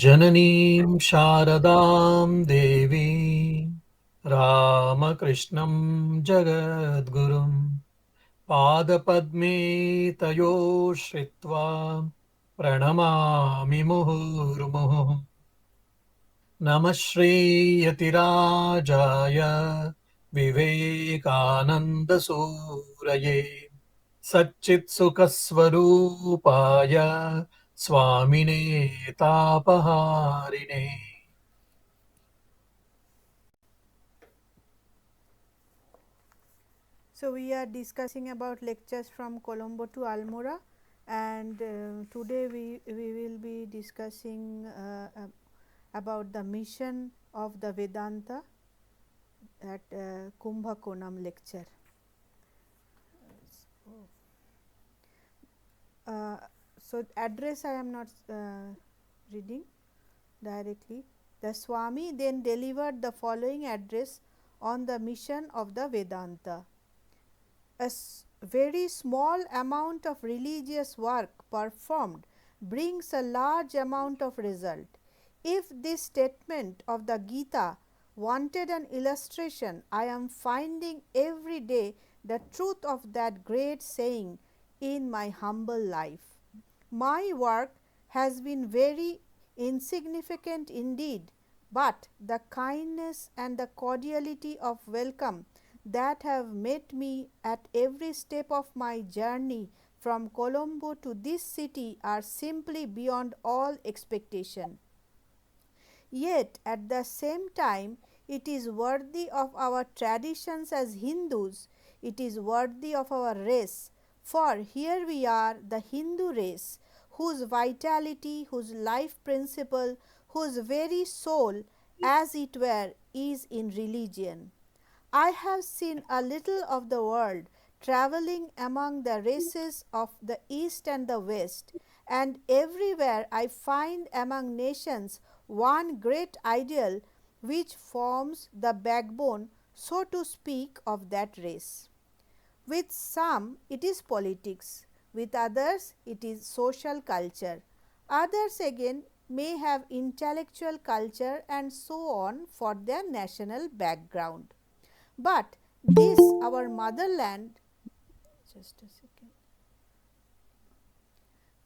जननीं शारदां देवीं रामकृष्णं जगद्गुरुं पादपद्मे तयो श्रित्वा प्रणमामि मुहुर्मुहुः नमः श्रीयतिराजाय विवेकानन्दसूरये सच्चित्सुखस्वरूपाय स्वामिने तापहारिणे. So we are discussing about lectures from Colombo to Almora, and today we will be discussing about the mission of the Vedanta at Kumbhakonam lecture. So address I am not reading directly. The Swami then delivered the following address on the mission of the Vedanta. A very small amount of religious work performed brings a large amount of result. If this statement of the Gita wanted an illustration, I am finding every day the truth of that great saying in my humble life. My work has been very insignificant indeed, but the kindness and the cordiality of welcome that have met me at every step of my journey from Colombo to this city are simply beyond all expectation. Yet at the same time, it is worthy of our traditions as Hindus, it is worthy of our race, for here we are, the Hindu race, whose vitality, whose life principle, whose very soul, as it were, is in religion. I have seen a little of the world, travelling among the races of the East and the West, and everywhere I find among nations one great ideal which forms the backbone, so to speak, of that race. With some it is politics, with others it is social culture, others again may have intellectual culture and so on for their national background. But this our motherland, just a second.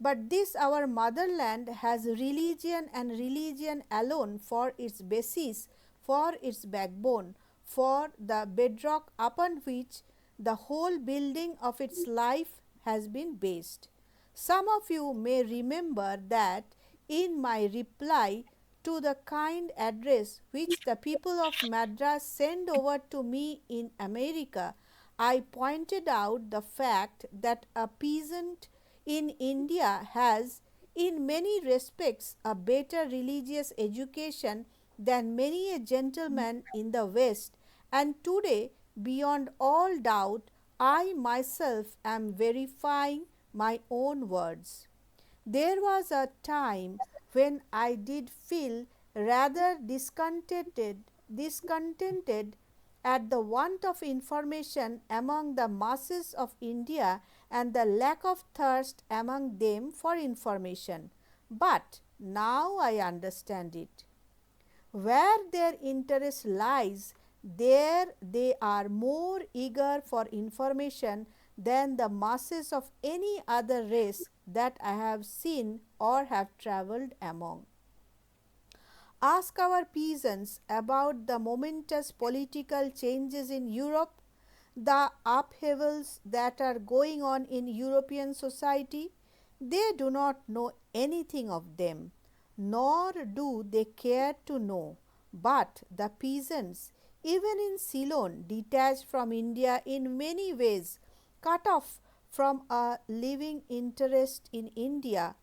But this our motherland has religion and religion alone for its basis, for its backbone, for the bedrock upon which the whole building of its life has been based. Some of you may remember that in my reply to the kind address which the people of Madras sent over to me in America, I pointed out the fact that a peasant in India has in many respects a better religious education than many a gentleman in the West, and today, beyond all doubt, I myself am verifying my own words. There was a time when I did feel rather discontented at the want of information among the masses of India and the lack of thirst among them for information. But now I understand it. Where their interest lies, there they are more eager for information than the masses of any other race that I have seen or have travelled among. Ask our peasants about the momentous political changes in Europe, the upheavals that are going on in European society. They do not know anything of them, nor do they care to know. But the peasants, even in Ceylon, detached from India in many ways, cut off from a living interest in India,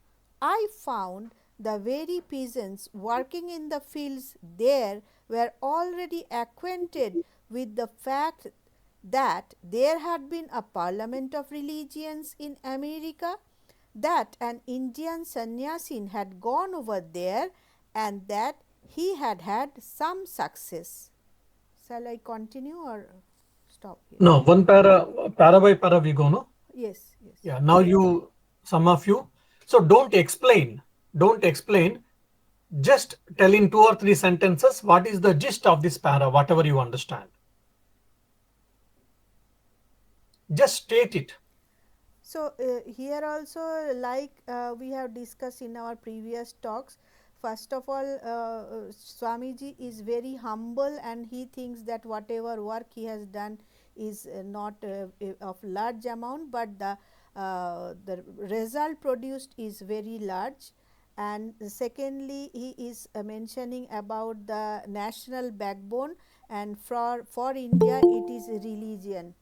I found the very peasants working in the fields there were already acquainted with the fact that there had been a parliament of religions in America, that an Indian sannyasin had gone over there, and that he had had some success. Shall I continue or stop here? No, one para by para we go, no? Yes, yes. Yeah, now you, some of you. So don't explain. Just tell in 2 or 3 sentences what is the gist of this para, whatever you understand. Just state it. So here also, like we have discussed in our previous talks, first of all, Swamiji is very humble, and he thinks that whatever work he has done is not of large amount, but the result produced is very large. And secondly, he is mentioning about the national backbone, and for India it is religion.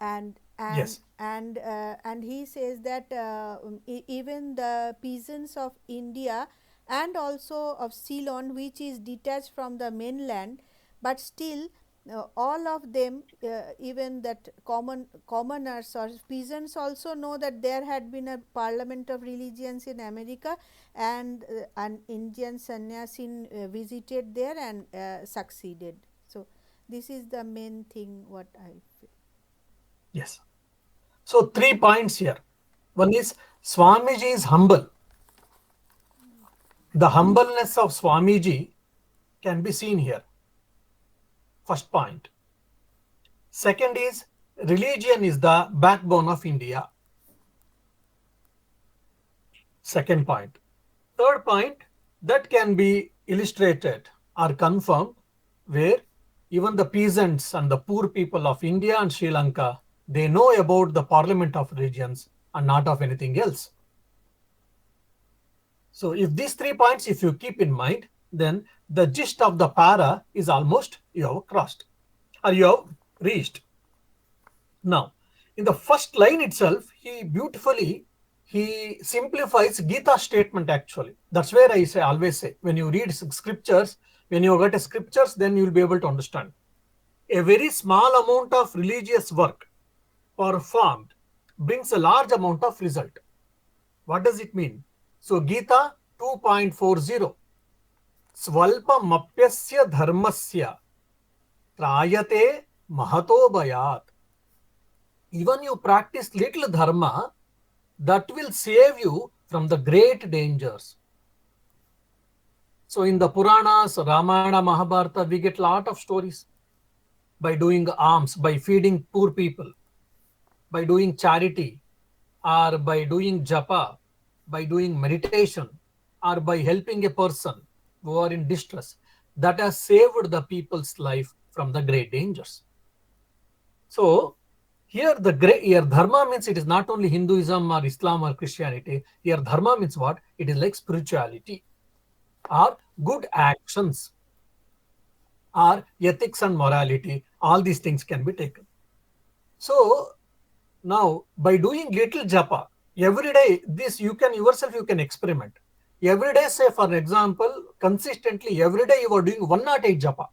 and and Yes. and he says that even the peasants of India and also of Ceylon, which is detached from the mainland, but still all of them, even that commoners or peasants, also know that there had been a parliament of religions in America, and an Indian sannyasin visited there and succeeded. So this is the main thing what I feel. Yes. So 3 points here. One is Swamiji is humble. The humbleness of Swamiji can be seen here. First point. Second is religion is the backbone of India. Second point. Third point, that can be illustrated or confirmed where even the peasants and the poor people of India and Sri Lanka, they know about the Parliament of Religions and not of anything else. So if these 3 points, if you keep in mind, then the gist of the para is almost you have crossed or you have reached. Now, in the first line itself, he simplifies Gita statement actually. That's where I always say, when you read scriptures, when you get a scriptures, then you will be able to understand. A very small amount of religious work performed brings a large amount of result. What does it mean? So Gita 2.40 Swalpamapyasya dharmasya trayate mahato bhayat. Even you practice little dharma, that will save you from the great dangers. So in the Puranas, Ramayana, Mahabharata, we get lot of stories by doing alms, by feeding poor people, by doing charity, or by doing japa, by doing meditation, or by helping a person who are in distress. That has saved the people's life from the great dangers. So here dharma means it is not only Hinduism or Islam or Christianity. Here dharma means what? It is like spirituality or good actions or ethics and morality. All these things can be taken. So now by doing little japa every day, this you can experiment. Every day, say for example, consistently every day you are doing 108 japa.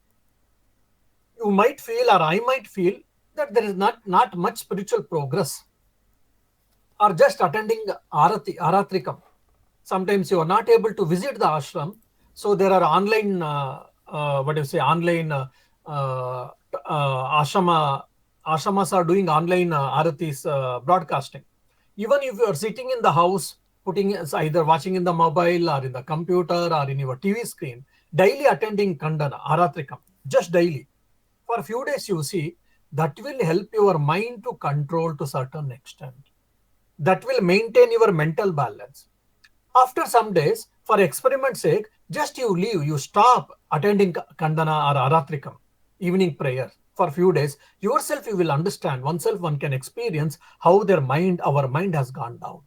You might feel or I might feel that there is not much spiritual progress, or just attending aratrikam. Sometimes you are not able to visit the ashram, so there are online online ashramas are doing online aratis broadcasting. Even if you are sitting in the house, putting either watching in the mobile or in the computer or in your TV screen, daily attending kandana aratrikam, just daily for a few days, you see, that will help your mind to control to certain extent. That will maintain your mental balance. After some days, for experiment's sake, just you leave, you stop attending Kandana or Aratrikam, evening prayer for a few days. Yourself, you will understand, one can experience how our mind has gone down.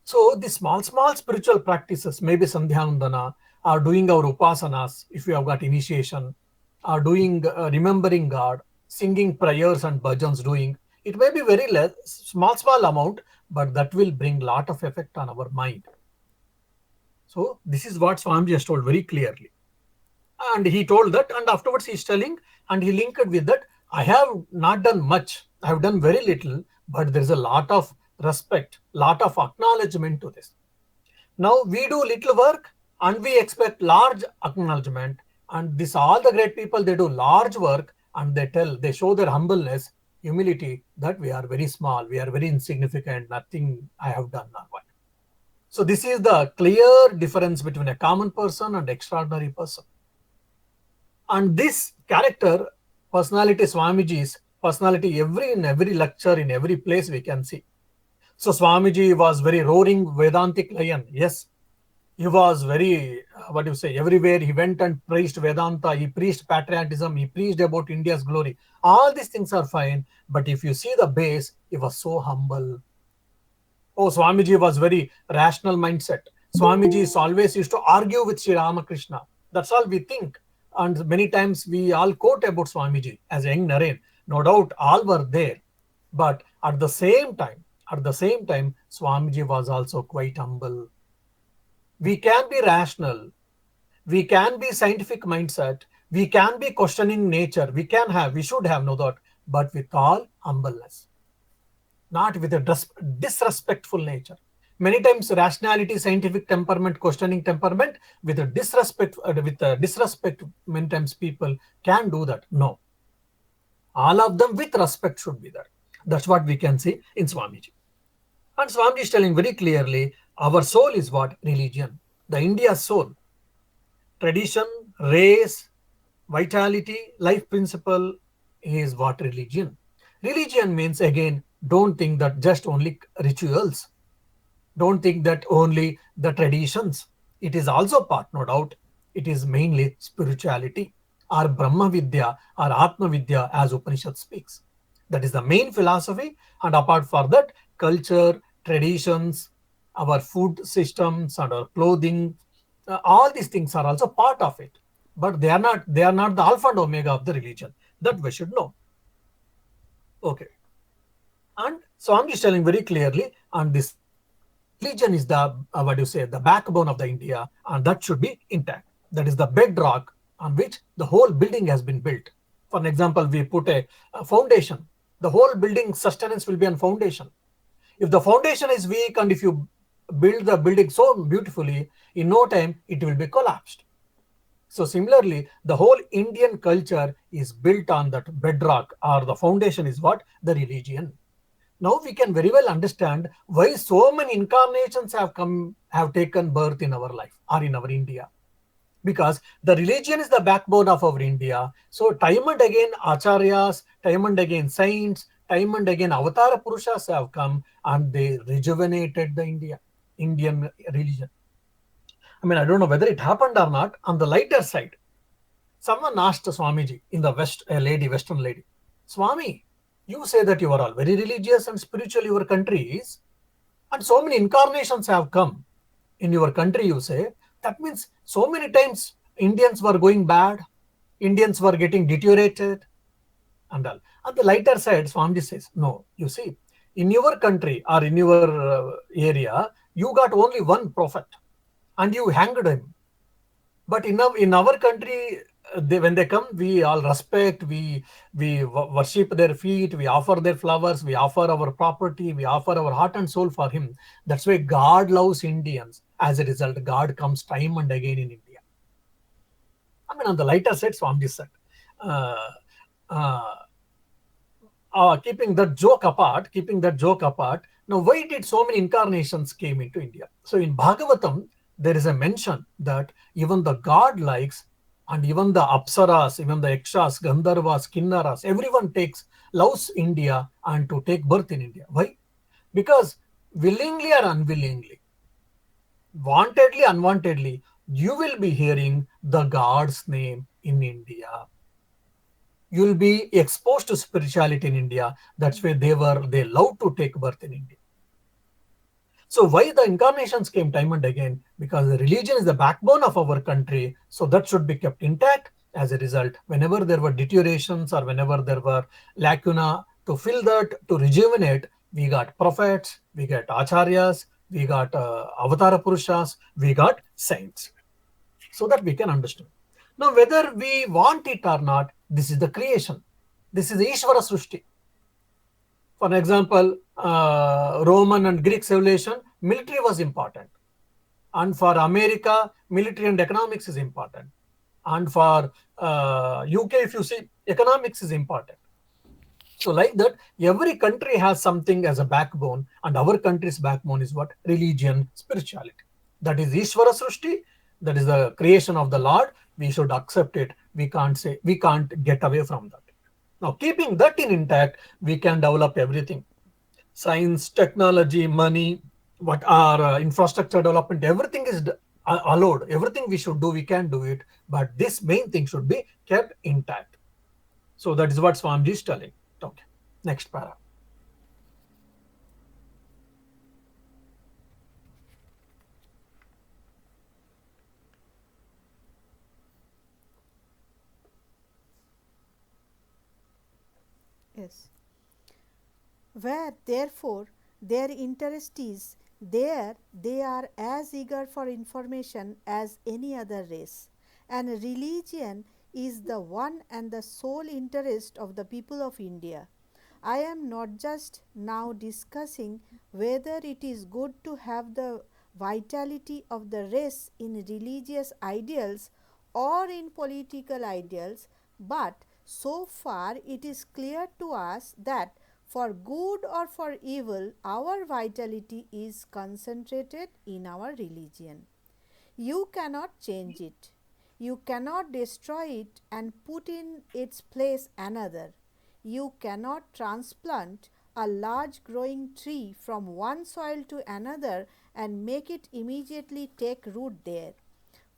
So the small spiritual practices, maybe Sandhyanandana, or doing our upasanas, if you have got initiation, or doing remembering God, singing prayers and bhajans, doing it may be very less, small amount, but that will bring lot of effect on our mind. So this is what Swamiji has told very clearly. And he told that, and afterwards he's telling, and he linked it with that, I have not done much, I have done very little, but there is a lot of respect, lot of acknowledgement to this. Now we do little work and we expect large acknowledgement, and this all the great people, they do large work and they show their humbleness, humility, that we are very small, we are very insignificant, nothing I have done or what. So this is the clear difference between a common person and extraordinary person. And this character, personality, Swamiji's personality, in every lecture, in every place we can see. So Swamiji was very roaring Vedantic lion. Yes, he was very, what do you say, everywhere he went and preached Vedanta, he preached patriotism, he preached about India's glory. All these things are fine, but if you see the base, he was so humble. Oh, Swamiji was very rational mindset. Swamiji is always used to argue with Sri Ramakrishna. That's all we think. And many times we all quote about Swamiji as a young Naren. No doubt all were there. But at the same time, Swamiji was also quite humble. We can be rational. We can be scientific mindset. We can be questioning nature. We should have, no doubt, but with all humbleness, not with a disrespectful nature. Many times, rationality, scientific temperament, questioning temperament, with a disrespect, many times people can do that. No, all of them with respect should be there. That's what we can see in Swamiji. And Swamiji is telling very clearly, our soul is what? Religion. The India's soul. Tradition, race, vitality, life principle is what? Religion. Religion means, again, don't think that just only rituals. Don't think that only the traditions. It is also part, no doubt. It is mainly spirituality, or Brahma Vidya, or Atma Vidya, as Upanishad speaks. That is the main philosophy. And apart from that, culture, traditions, our food systems, and our clothing, all these things are also part of it. But they are not the alpha and omega of the religion. That we should know. Okay. And so I'm just telling very clearly, and this religion is the, the backbone of the India, and that should be intact. That is the bedrock on which the whole building has been built. For an example, we put a foundation. The whole building sustenance will be on foundation. If the foundation is weak and if you build the building so beautifully, in no time it will be collapsed. So similarly, the whole Indian culture is built on that bedrock, or the foundation is what? The religion. Now we can very well understand why so many incarnations have taken birth in our life or in our India. Because the religion is the backbone of our India. So time and again acharyas, time and again saints, time and again avatara purushas have come and they rejuvenated the Indian religion. I mean, I don't know whether it happened or not. On the lighter side, someone asked Swamiji in the West, Western lady, Swami, you say that you are all very religious and spiritual, your country is, and so many incarnations have come in your country, you say. That means so many times Indians were going bad, Indians were getting deteriorated, and all. On the lighter side, Swamiji says, no, you see, in your country or in your area, you got only one prophet and you hanged him. But in our country, when they come, we all respect, we worship their feet, we offer their flowers, we offer our property, we offer our heart and soul for him. That's why God loves Indians. As a result, God comes time and again in India. I mean, on the lighter side, Swamiji said, uh, uh, keeping that joke apart, now why did so many incarnations came into India? So in Bhagavatam, there is a mention that even the god likes, and even the apsaras, even the yakshas, gandharvas, kinnaras, everyone loves India and to take birth in India. Why? Because willingly or unwillingly, wantedly, unwantedly, you will be hearing the God's name in India. You'll be exposed to spirituality in India. That's why they love to take birth in India. So why the incarnations came time and again? Because the religion is the backbone of our country. So that should be kept intact. As a result, whenever there were deteriorations or whenever there were lacuna, to fill that, to rejuvenate, we got prophets, we got acharyas, we got avatara purushas, we got saints. So that we can understand. Now, whether we want it or not, this is the creation. This is the Ishvara Srushti. For example, Roman and Greek civilization, military was important. And for America, military and economics is important. And for UK, if you see, economics is important. So like that, every country has something as a backbone, and our country's backbone is what? Religion, spirituality. That is Ishvara Srushti, that is the creation of the Lord. We should accept it. We can't get away from that. Now, keeping that in intact, we can develop everything. Science, technology, money, what our infrastructure development, everything is allowed. Everything we should do, we can do it. But this main thing should be kept intact. So that is what Swamiji is telling. Okay. Next para. Yes. Where, therefore, their interest is, there they are as eager for information as any other race. And religion is the one and the sole interest of the people of India. I am not just now discussing whether it is good to have the vitality of the race in religious ideals or in political ideals, but so far it is clear to us that for good or for evil, our vitality is concentrated in our religion. You cannot change it. You cannot destroy it and put in its place another. You cannot transplant a large growing tree from one soil to another and make it immediately take root there.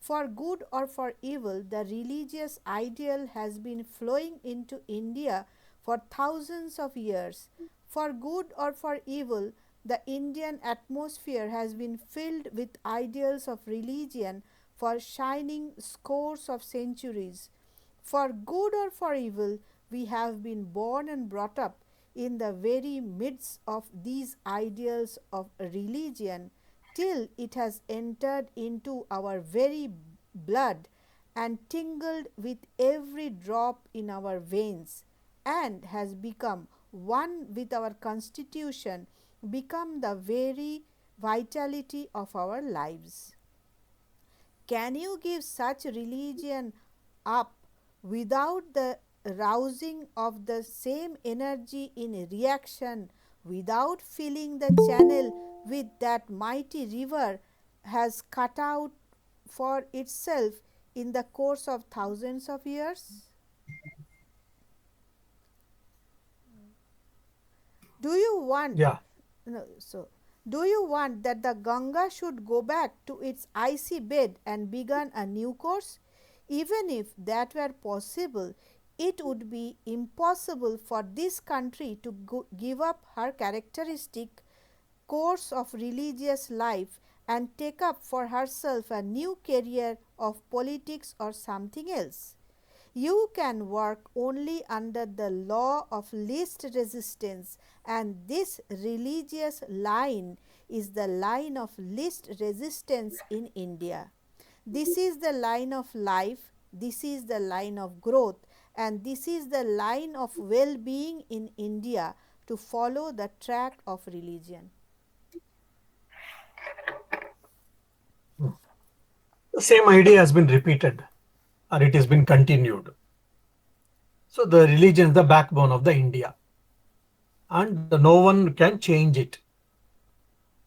For good or for evil, the religious ideal has been flowing into India for thousands of years. For good or for evil, the Indian atmosphere has been filled with ideals of religion for shining scores of centuries. For good or for evil, we have been born and brought up in the very midst of these ideals of religion till it has entered into our very blood and tingled with every drop in our veins and has become one with our constitution, become the very vitality of our lives. Can you give such religion up without the rousing of the same energy in reaction, without filling the channel with that mighty river has cut out for itself in the course of thousands of years? Do you want Yeah. no, so do you want that the Ganga should go back to its icy bed and begin a new course? Even if that were possible, it would be impossible for this country to give up her characteristic course of religious life and take up for herself a new career of politics or something else. You can work only under the law of least resistance, and this religious line is the line of least resistance in India. This is the line of life, this is the line of growth, and this is the line of well being in India to follow the track of religion. The same idea has been repeated, or it has been continued. So the religion is the backbone of the India, and no one can change it.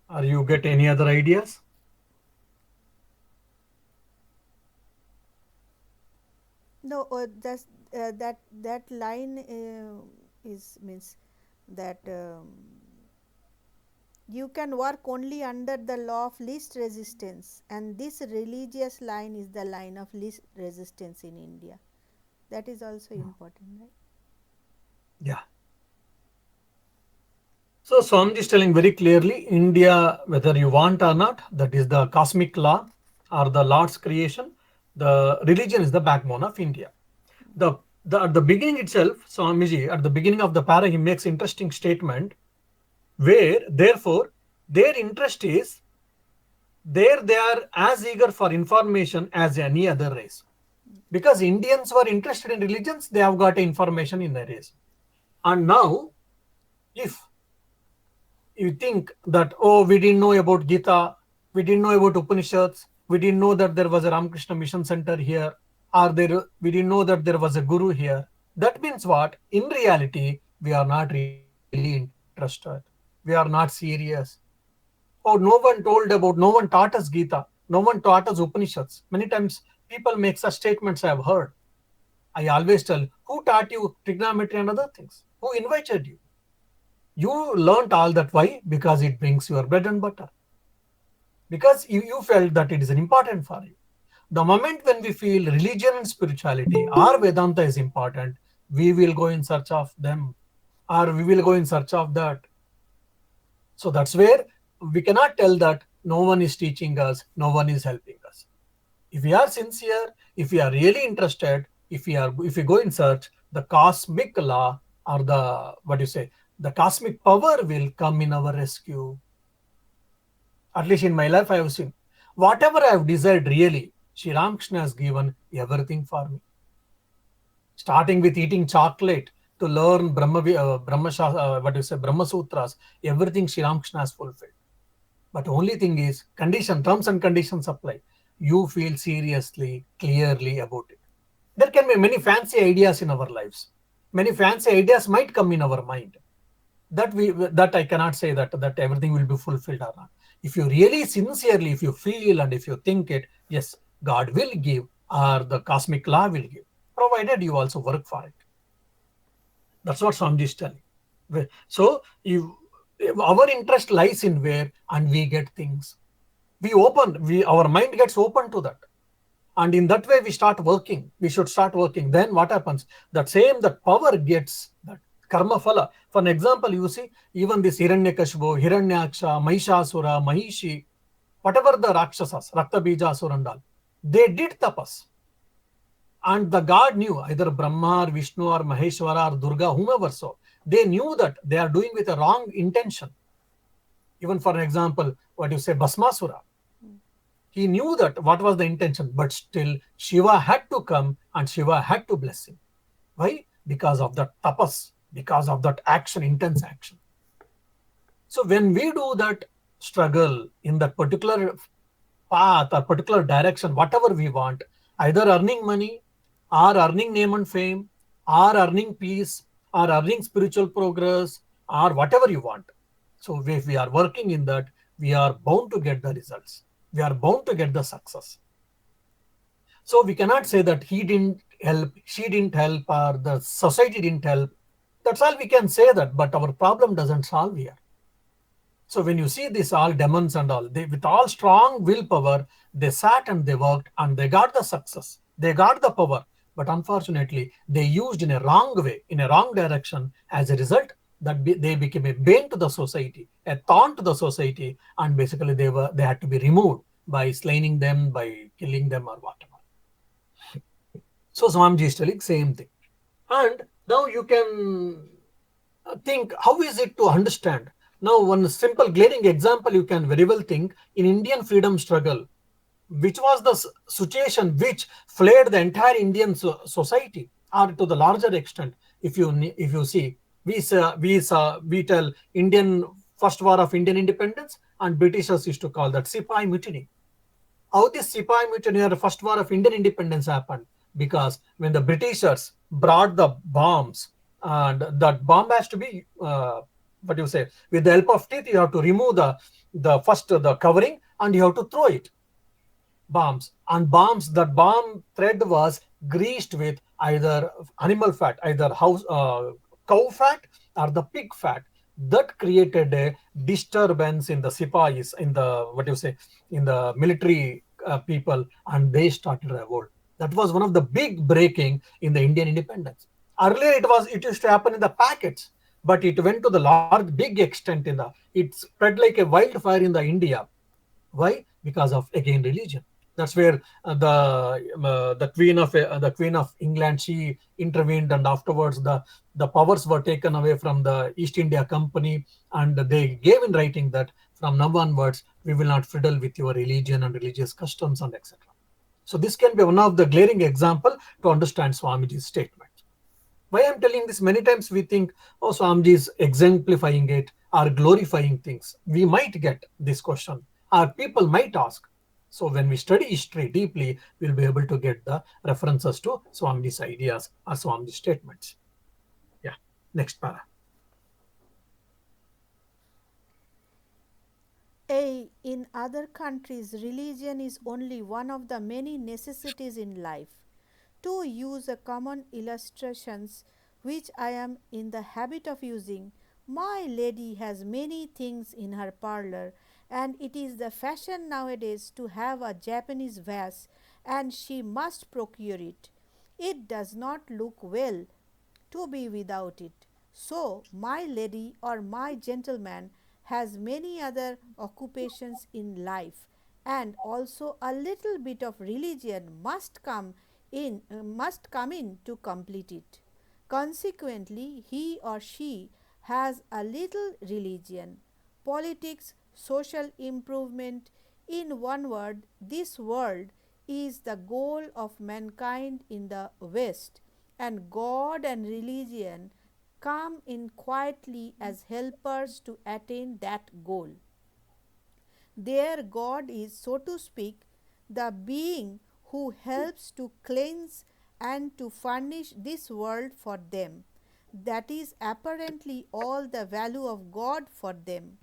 Or you get any other ideas? No, that line is means that you can work only under the law of least resistance, and this religious line is the line of least resistance in India. That is also important, right? Yeah. So Swamiji is telling very clearly, India, whether you want or not, that is the cosmic law or the Lord's creation. The religion is the backbone of India. At the beginning itself, Swamiji, at the beginning of the para, he makes interesting statement where, therefore, their interest is there. They are as eager for information as any other race. Because Indians were interested in religions, they have got information in their race. And now, if you think that, oh, we didn't know about Gita, we didn't know about Upanishads, we didn't know that there was a Ramakrishna Mission Center here, or we didn't know that there was a guru here. That means what? In reality, we are not really interested. We are not serious. Oh, no one taught us Gita. No one taught us Upanishads. Many times people make such statements I have heard. I always tell, who taught you trigonometry and other things? Who invited you? You learnt all that. Why? Because it brings your bread and butter. Because you felt that it is important for you. The moment when we feel religion and spirituality or Vedanta is important, we will go in search of them, or we will go in search of that. So that's where we cannot tell that no one is teaching us, no one is helping us. If we are sincere, if we are really interested, if we go in search, the cosmic law, or the what you say, the cosmic power will come in our rescue. At least in my life, I have seen whatever I have desired really, Sri Ramakrishna has given everything for me. Starting with eating chocolate to learn Brahma Sutras, everything Sri Ramakrishna has fulfilled. But only thing is, terms and conditions apply. You feel seriously, clearly about it. There can be many fancy ideas in our lives. Many fancy ideas might come in our mind. That I cannot say that everything will be fulfilled or not. If you really sincerely, if you feel and if you think it, yes, God will give, or the cosmic law will give, provided you also work for it. That's what Swamiji is telling. So our interest lies in where, and we get things. Our mind gets open to that. And in that way, we start working. We should start working. Then what happens? That power gets that karma phala. For an example, you see, even this Hiranyakashipu, Hiranyaksha, Mahishasura, Mahishi, whatever the Rakshasas, Raktabija, and all, they did tapas. And the God knew, either Brahma or Vishnu or Maheshwara or Durga, whomever so, they knew that they are doing with a wrong intention. Even for an example, what you say, Bhasmasura. He knew that what was the intention, but still Shiva had to come and Shiva had to bless him. Why? Because of that tapas, because of that action, intense action. So when we do that struggle in that particular path or particular direction, whatever we want, either earning money or earning name and fame or earning peace or earning spiritual progress or whatever you want. So if we are working in that, we are bound to get the results. We are bound to get the success. So we cannot say that he didn't help, she didn't help, or the society didn't help. That's all we can say that, but our problem doesn't solve here. So when you see this all demons and all, with all strong willpower, they sat and they worked and they got the success. They got the power. But unfortunately, they used in a wrong way, in a wrong direction. As a result, they became a bane to the society, a thorn to the society, and basically they had to be removed by slaying them, by killing them, or whatever. So Swamiji is telling same thing. And now you can think, how is it to understand? Now, one simple glaring example you can very well think in Indian freedom struggle, which was the situation which flayed the entire Indian society, or to the larger extent. If you see, we tell Indian first war of Indian independence, and Britishers used to call that Sipai Mutiny. How this Sipai Mutiny, or the first war of Indian independence, happened? Because when the Britishers brought the bombs, and that bomb has to be with the help of teeth, you have to remove the covering and you have to throw it. That bomb thread was greased with either animal fat, either cow fat or the pig fat. That created a disturbance in the sipais, in the military people, and they started a revolt. That was one of the big breaking in the Indian independence. Earlier it used to happen in the packets, but it went to the big extent it spread like a wildfire in the India. Why? Because of, again, religion. That's where the Queen of England, she intervened, and afterwards the powers were taken away from the East India Company, and they gave in writing that from now onwards we will not fiddle with your religion and religious customs and etc. So this can be one of the glaring example to understand Swamiji's statement. Why I'm telling this, many times we think, oh, Swamiji is exemplifying it or glorifying things. We might get this question, or people might ask. So when we study history deeply, we'll be able to get the references to Swamiji's ideas or Swamiji's statements. Yeah, next para. In other countries, religion is only one of the many necessities in life. To use a common illustrations which I am in the habit of using, my lady has many things in her parlor, and it is the fashion nowadays to have a Japanese vase, and she must procure it. It does not look well to be without it. So, my lady or my gentleman has many other occupations in life, and also a little bit of religion must come in to complete it. Consequently, he or she has a little religion, politics, social improvement. In one word, this world is the goal of mankind in the West, and God and religion come in quietly as helpers to attain that goal. Their God is, so to speak, the being who helps to cleanse and to furnish this world for them. That is apparently all the value of God for them.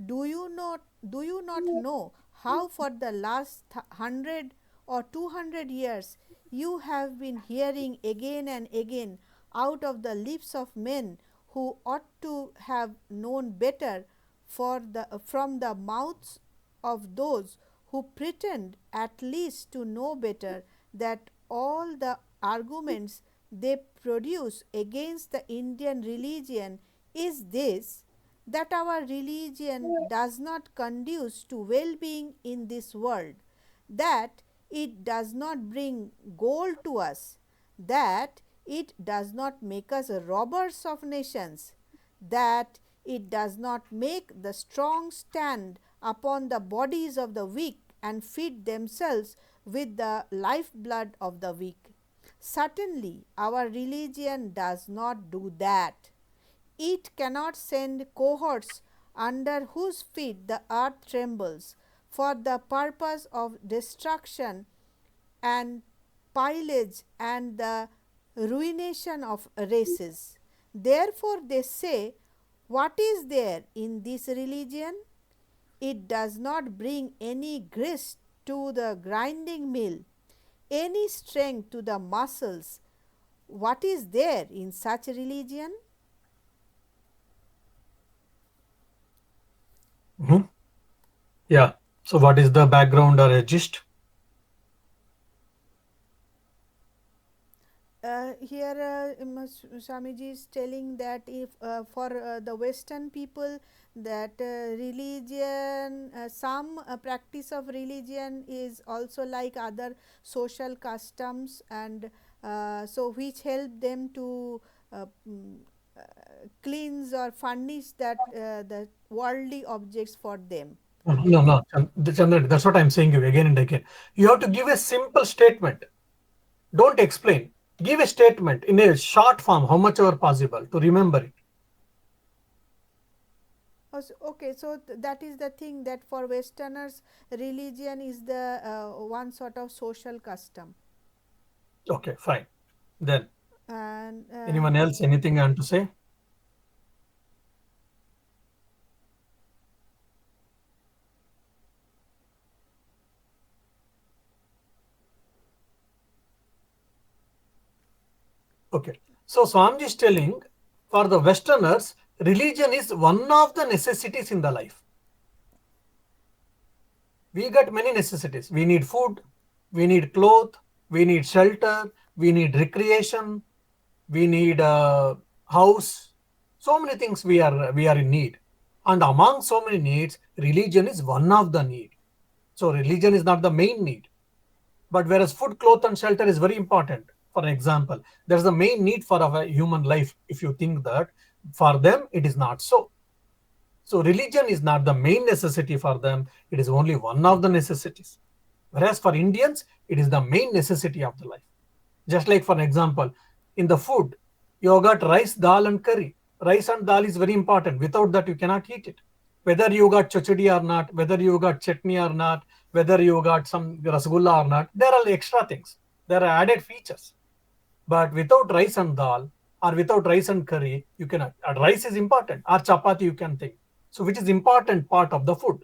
Do you not know how for the last 100 or 200 years you have been hearing again and again out of the lips of men who ought to have known better from the mouths of those who pretend at least to know better, that all the arguments they produce against the Indian religion is this, that our religion does not conduce to well being in this world, that it does not bring gold to us, that it does not make us robbers of nations, that it does not make the strong stand upon the bodies of the weak and feed themselves with the lifeblood of the weak. Certainly, our religion does not do that. It cannot send cohorts under whose feet the earth trembles for the purpose of destruction and pillage and the ruination of races. Therefore, they say, what is there in this religion? It does not bring any grist to the grinding mill, any strength to the muscles. What is there in such religion? Mhm. Yeah. So, what is the background or a gist? Here Swamiji is telling that if for the Western people, that religion, some practice of religion is also like other social customs, and so which help them to cleanse or furnish the worldly objects for them. No, no, Chandran, that's what I'm saying you again and again. You have to give a simple statement. Don't explain. Give a statement in a short form, how much ever possible, to remember it. Okay, so that is the thing, that for Westerners, religion is the one sort of social custom. Okay, fine. Then, And anyone else, anything I want to say? Okay. So, Swamiji is telling, for the Westerners, religion is one of the necessities in the life. We got many necessities. We need food, we need clothes, we need shelter, we need recreation, we need a house. So many things we are in need. And among so many needs, religion is one of the need. So religion is not the main need. But whereas food, cloth, and shelter is very important. For example, there's the main need for our human life. If you think that, for them it is not so. So religion is not the main necessity for them. It is only one of the necessities. Whereas for Indians, it is the main necessity of the life. Just like, for example, in the food, you got rice, dal, and curry. Rice and dal is very important. Without that, you cannot eat it. Whether you got chachadi or not, whether you got chutney or not, whether you got some rasgulla or not, there are extra things. There are added features. But without rice and dal, or without rice and curry, you cannot. Rice is important, or chapati you can think. So, which is important part of the food.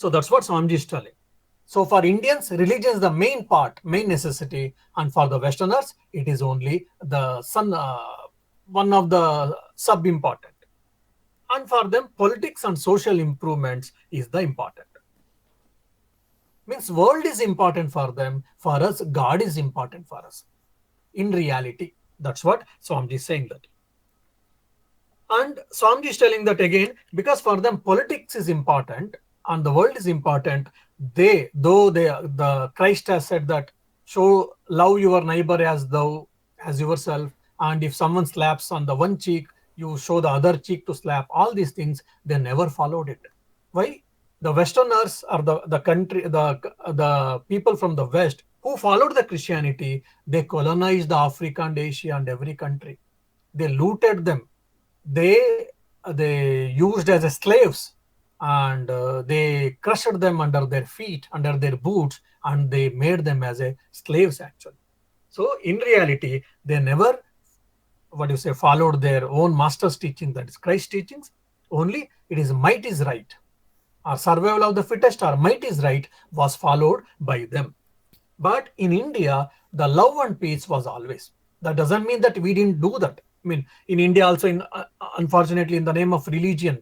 So that's what Swamiji is telling. So for Indians, religion is the main part, main necessity, and for the Westerners, it is only the one of the sub-important. And for them, politics and social improvements is the important. Means world is important for them. For us, God is important for us. In reality, that's what Swamiji is saying that. And Swamiji is telling that again because for them politics is important and the world is important. The Christ has said that show love your neighbor as thou as yourself, and if someone slaps on the one cheek, you show the other cheek to slap. All these things they never followed it. Why? The Westerners or the people from the West who followed the Christianity, they colonized the Africa and Asia and every country. They looted them. They used as a slaves, and they crushed them under their feet, under their boots, and they made them as a slaves actually. So in reality, they never followed their own master's teaching, that is Christ's teachings. Only it is might is right, or survival of the fittest, or might is right was followed by them. But in India, the love and peace was always. That doesn't mean that we didn't do that. I mean, in India also, unfortunately, in the name of religion,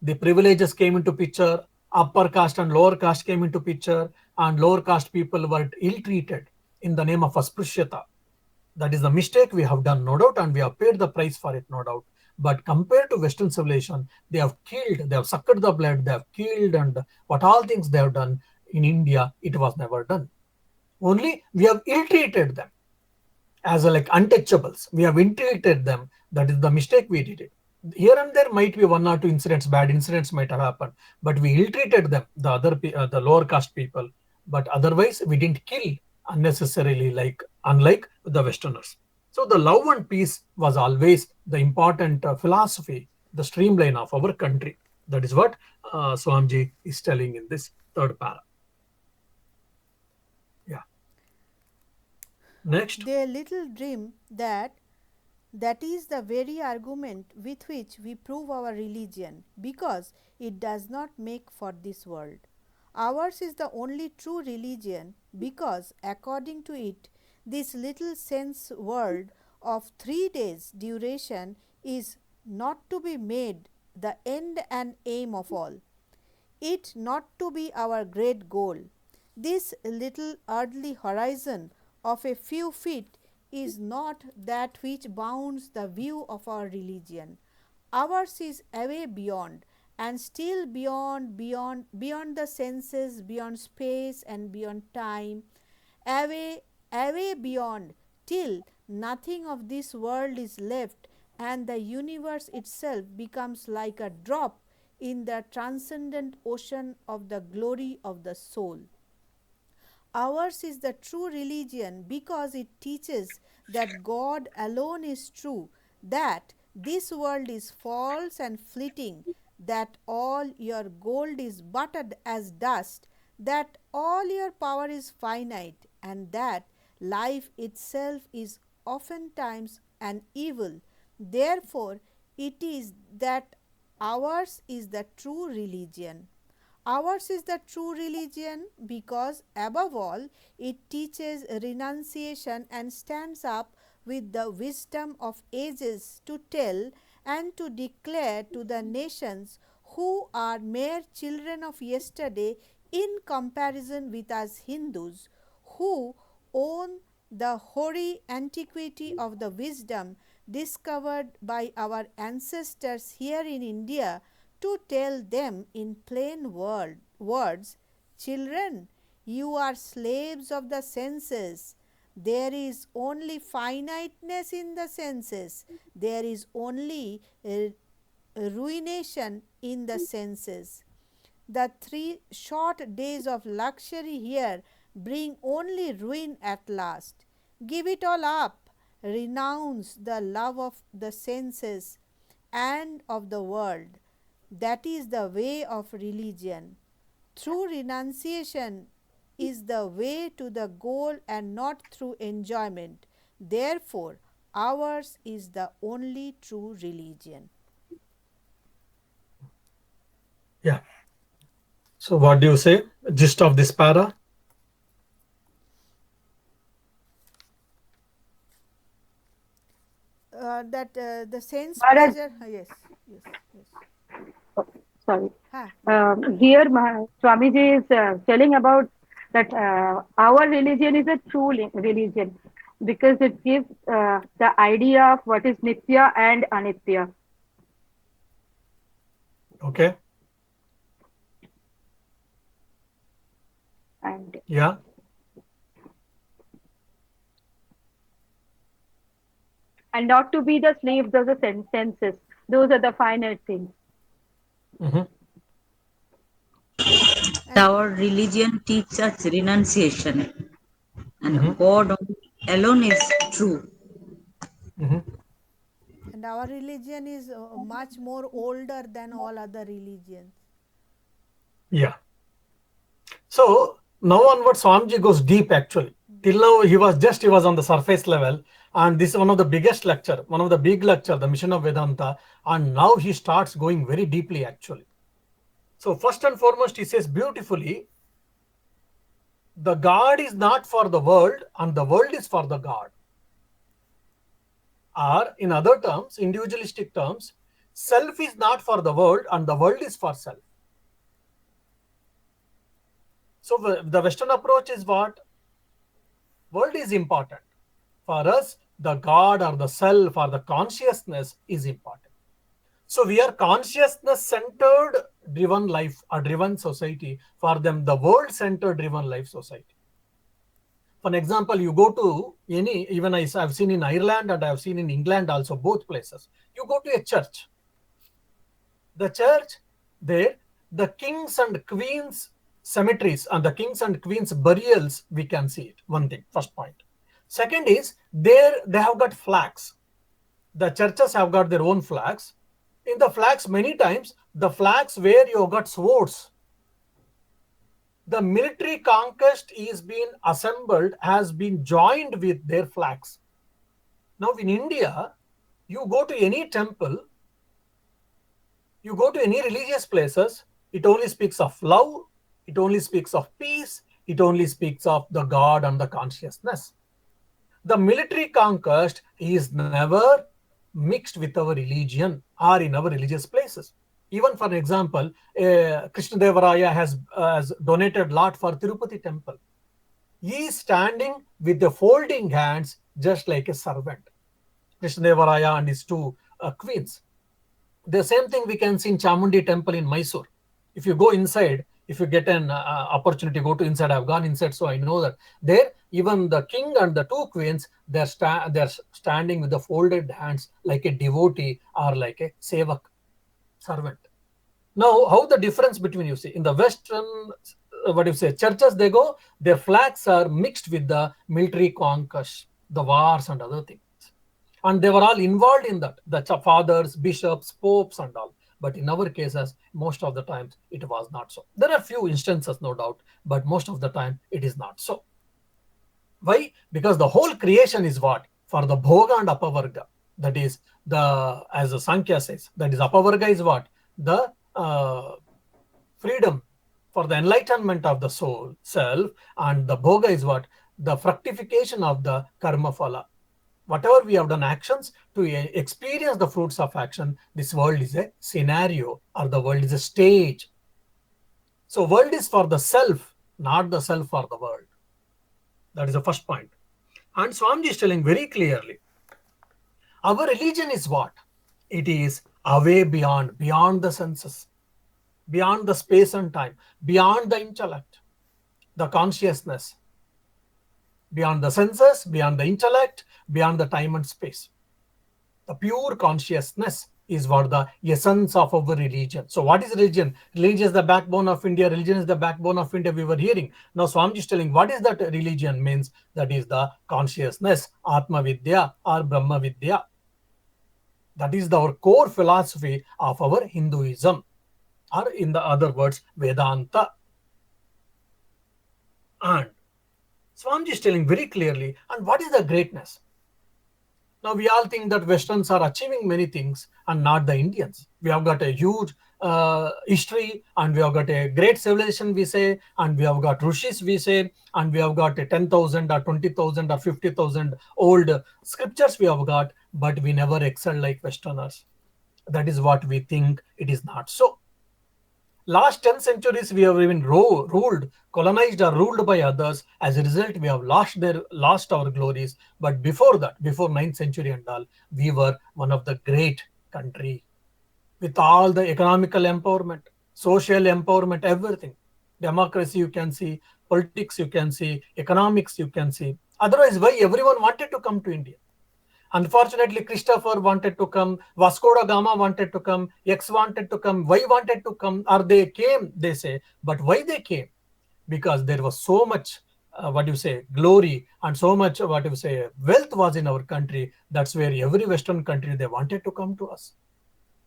the privileges came into picture. Upper caste and lower caste came into picture, and lower caste people were ill-treated in the name of Asprushyata. That is the mistake we have done, no doubt, and we have paid the price for it, no doubt. But compared to Western civilization, they have killed, they have sucked the blood, they have killed, and what all things they have done in India, it was never done. Only we have ill-treated them as like untouchables. We have ill-treated them. That is the mistake we did it. Here and there might be one or two incidents, bad incidents might have happened, but we ill-treated them, the lower caste people. But otherwise, we didn't kill unnecessarily, like unlike the Westerners. So the love and peace was always the important philosophy, the streamline of our country. That is what Swamiji is telling in this third para. Yeah. Next. They little dream that that is the very argument with which we prove our religion, because it does not make for this world. Ours is the only true religion, because according to it, this little sense world of 3 days' duration is not to be made the end and aim of all, it not to be our great goal. This little earthly horizon of a few feet is not that which bounds the view of our religion. Ours is away beyond, and still beyond the senses, beyond space and beyond time, away beyond, till nothing of this world is left, and the universe itself becomes like a drop in the transcendent ocean of the glory of the soul. Ours is the true religion, because it teaches that God alone is true, that this world is false and fleeting, that all your gold is but as dust, that all your power is finite, and that life itself is oftentimes an evil. Therefore, it is that ours is the true religion. Ours is the true religion because, above all, it teaches renunciation and stands up with the wisdom of ages to tell and to declare to the nations, who are mere children of yesterday in comparison with us Hindus, who own the hoary antiquity of the wisdom discovered by our ancestors here in India, to tell them in plain words, children, you are slaves of the senses. There is only finiteness in the senses. There is only ruination in the senses. The 3 short days of luxury here bring only ruin at last. Give it all up. Renounce the love of the senses and of the world. That is the way of religion. Through renunciation is the way to the goal, and not through enjoyment. Therefore, ours is the only true religion. Yeah. So what do you say? Gist of this para? That the sense Maharaj, pleasure. Yes, yes, yes. sorry. Ha, Here, Swamiji is telling about that our religion is a true religion because it gives the idea of what is Nitya and Anitya. Okay. And Yeah. not to be the slaves of the senses. Those are the finite things. Mhm. and Our religion teaches us renunciation, Mhm. and God alone is true. Mhm. our religion is much more older than all other religions. Yeah. So now onward, Swamiji goes deep actually. Till now, he was on the surface level, and this is one of the biggest lecture, one of the big lecture, the mission of Vedanta, and now he starts going very deeply actually. So first and foremost, he says beautifully, the God is not for the world, and the world is for the God. Or in other terms, individualistic terms, self is not for the world, and the world is for self. So the Western approach is what? World is important. For us, the God or the self or the consciousness is important. So we are consciousness centered driven life or driven society. For them, the world centered driven life society. For example, you go to any, even I've seen in Ireland and I've seen in England also, both places. You go to a church. The church, there, the kings and queens cemeteries and the kings and queens burials, we can see it. One thing, first point. Second is, there they have got flags. The churches have got their own flags. In the flags, many times, the flags where you got swords, the military conquest is being assembled, has been joined with their flags. Now in India, you go to any temple, you go to any religious places, it only speaks of love, it only speaks of peace, it only speaks of the God and the consciousness. The military conquest is never mixed with our religion or in our religious places. Even for example, Krishna Devaraya has donated lot for Tirupati temple. He is standing with the folding hands just like a servant. Krishna Devaraya and his two queens. The same thing we can see in Chamundi temple in Mysore. If you go inside, if you get an opportunity, go to inside. I've gone inside, so I know that there, even the king and the two queens, they're standing with the folded hands like a devotee or like a sevak, servant. Now, how the difference between, you see, in the Western, what do you say, churches, they go, their flags are mixed with the military conquest, the wars and other things. And they were all involved in that, the fathers, bishops, popes, and all. But in our cases, most of the times, it was not so. There are few instances, no doubt, but most of the time, it is not so. Why? Because the whole creation is what? For the bhoga and apavarga. That is as the Sankhya says, that is apavarga is what? The freedom for the enlightenment of the soul, self, and the bhoga is what? The fructification of the karma phala. Whatever we have done actions to experience the fruits of action, this world is a scenario or the world is a stage. So world is for the self, not the self for the world. That is the first point. And Swamiji is telling very clearly, our religion is what? It is away beyond the senses, beyond the space and time, beyond the intellect, the consciousness, beyond the senses, beyond the intellect, beyond the time and space. The pure consciousness is what the essence of our religion. So what is religion? Religion is the backbone of India. Religion is the backbone of India, we were hearing. Now Swamiji is telling what is that religion means? That is the consciousness, Atma Vidya or Brahma Vidya. That is our core philosophy of our Hinduism, or in the other words, Vedanta. And Swamiji is telling very clearly, and what is the greatness? Now we all think that Westerns are achieving many things and not the Indians. We have got a huge history, and we have got a great civilization, we say, and we have got rishis, we say, and we have got a 10,000 or 20,000 or 50,000 old scriptures we have got, but we never excel like Westerners. That is what we think. It is not so. Last 10 centuries, we have even ruled, colonized or ruled by others. As a result, we have lost our glories. But before that, before 9th century and all, we were one of the great country with all the economical empowerment, social empowerment, everything. Democracy you can see, politics you can see, economics you can see. Otherwise, why everyone wanted to come to India? Unfortunately, Christopher wanted to come, Vasco da Gama wanted to come, X wanted to come, Y wanted to come, or they came, they say. But why they came? Because there was so much, glory, and so much, wealth was in our country. That's where every Western country, they wanted to come to us.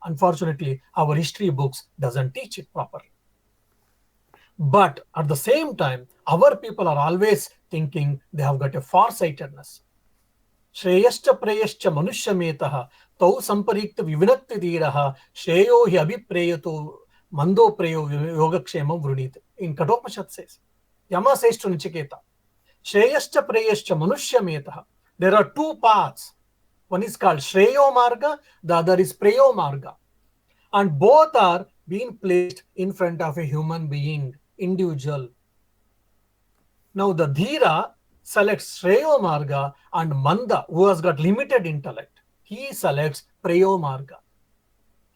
Unfortunately, our history books doesn't teach it properly. But at the same time, our people are always thinking they have got a far-sightedness. श्रेयश्च प्रेयश्च मनुष्यमेतः तौ संपरीक्त विविनक्ति धीरः श्रेयो हि अभिप्रेयतो मन्दो प्रेयो योगक्षेमं वृणीत. In Katopnishat says, Yama says to Nachiketa, श्रेयश्च प्रेयश्च मनुष्यमेतः. There are two paths. One is called Shreyo Marga, the other is Preyo Marga. And both are being placed in front of a human being, individual. Now the Dhira selects Shreyo Marga, and Manda, who has got limited intellect, he selects Preyo Marga.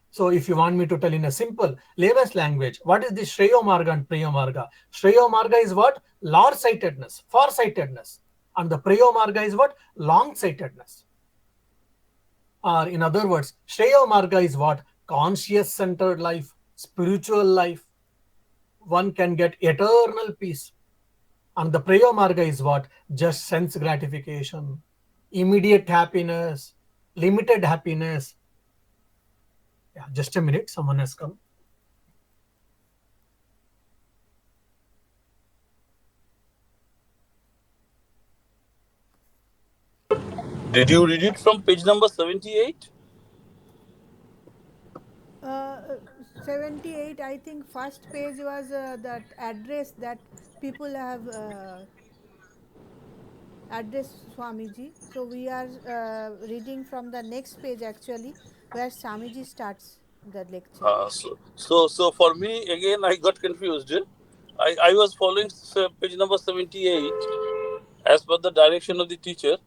So if you want me to tell in a simple layman's language, what is this Shreyo Marga and Preyo Marga? Shreyo Marga is what? Large-sightedness, far-sightedness. And the Preyo Marga is what? Long-sightedness. Or in other words, Shreyo Marga is what? Conscious-centered life, spiritual life. One can get eternal peace. And the Preyo Marga is what? Just sense gratification, immediate happiness, limited happiness. Yeah, just a minute, someone has come. Did you read it from page number 78? 78, I think first page was that address that people have addressed Swamiji. So we are reading from the next page actually, where Swamiji starts the lecture. So for me, again, I got confused. I was following page number 78 as per the direction of the teacher.